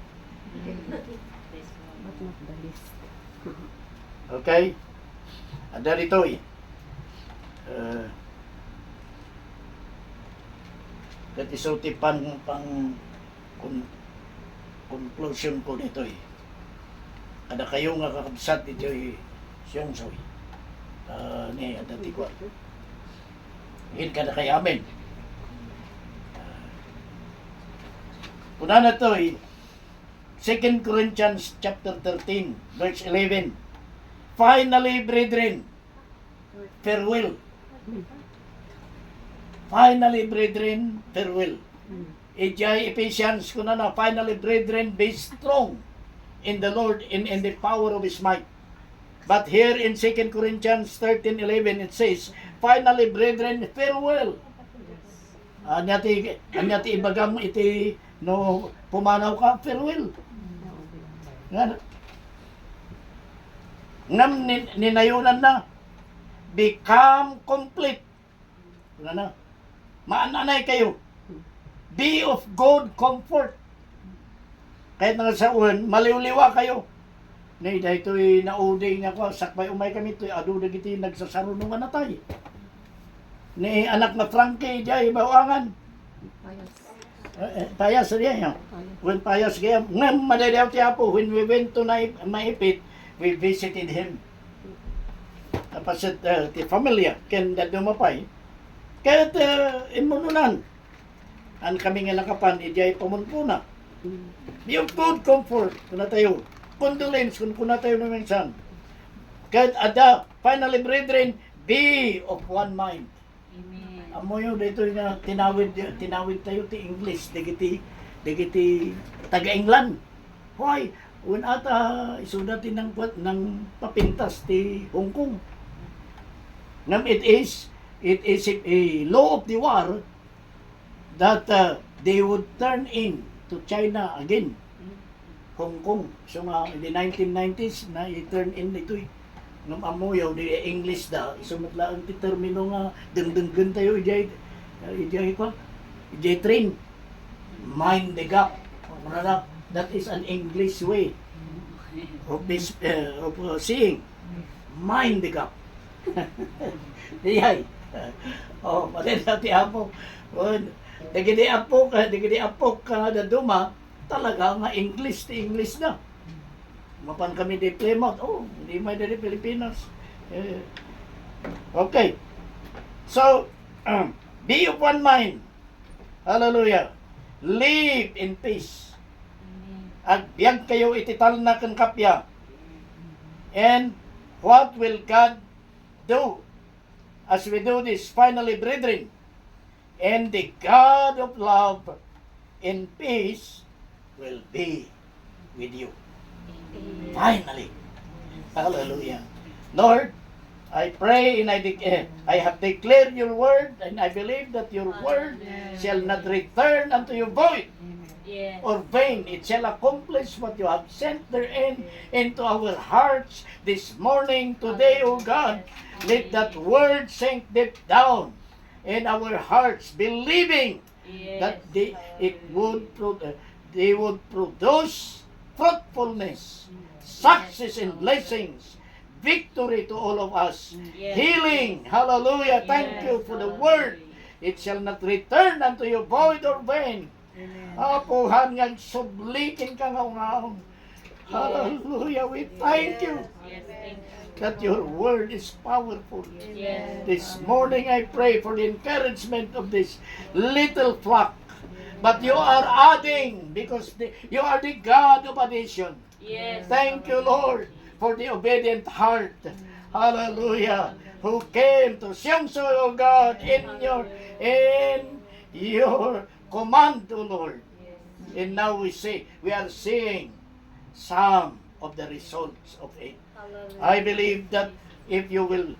But not the least. Okay? Dito that is so pang conclusion ko nito Ada kayo nga kakabsat ito siyong soy. Ni dati ko. Hid ka na kay amin. Puna na to 2 Corinthians chapter 13, verse 11. Finally, brethren, farewell. Finally, brethren, farewell. Ijay Ephesians ko na, finally, brethren, be strong in the Lord and in the power of His might. But here in 2 Corinthians 13:11 it says, finally, brethren, farewell. Anyati ibagam iti no pumanaw ka, farewell. Ngam ninayunan na, become complete. Maananay kayo. Be of good comfort. Kahit nga sa uwan, maliwliwa kayo. Nay, dahito'y nauding nga ko, sakbay umay kami ito'y adu na giti nagsasaro nung anatay. Ni anak na Frankie, jay, bawangan. Payas riya yan. When payas kaya, ngam madadaw tiya po, when we went to Maipit, we visited him. Tapos the familia, ken dadumapay. Kahit imununan. Ang kami nga nakapan, ijay pamunpuna. Be of good comfort, kuna tayo. Condolence, kuna tayo ng minsan. Kahit finally brethren, be of one mind. Amen. Amo yun, dito nga tinawid tayo ti English, digiti taga-England. Why? When ata isudatin ng papintas ti Hong Kong. Ngam it is a law of the war that they would turn in to China again. Hong Kong. So in the 1990s na i-turn in ito ngam amoyaw di English da sumutla ang ti termino nga dengdenggen tayo ijay train mind the gap. That is an English way of this of seeing. Mind the gap. Iyay. Oh, mali natin apo. Dagidi apo ka daduma talaga nga English na. Mapan kami di Plymouth. Oh, hindi may dari Pilipinas. Okay. So, be of one mind. Hallelujah. Live in peace. At biyag kayo itital na kang kapya. And what will God do as we do this? Finally, brethren, and the God of love and peace will be with you. Finally. Hallelujah. Lord, I pray and I have declared your word, and I believe that your word shall not return unto you void or vain. It shall accomplish what you have sent therein into our hearts this morning, today, O God. Let that word sink deep down in our hearts, believing that they would produce fruitfulness, success and blessings, victory to all of us, healing. Hallelujah. Thank you for the word. It shall not return unto you void or vain. Apuhan nga sublikin ka ngaong. Hallelujah. We thank you that your word is powerful. This morning I pray for the encouragement of this little flock. But you are adding because you are the God of addition. Thank you, Lord, for the obedient heart. Hallelujah. Who came to Siamso, O God, in your command, O Lord. And now we are seeing some of the results of it. I believe that if you will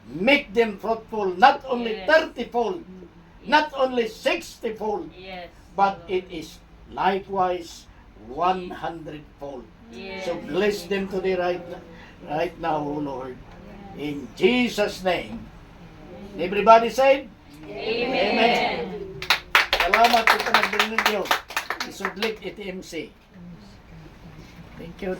make them fruitful, not only 30-fold, not only 60-fold, but it is likewise 100-fold. So bless them today right now, O Lord. In Jesus' name. Everybody said? Amen. Salamat po sa nagbirin niyo. Isublik iti MC. Thank you.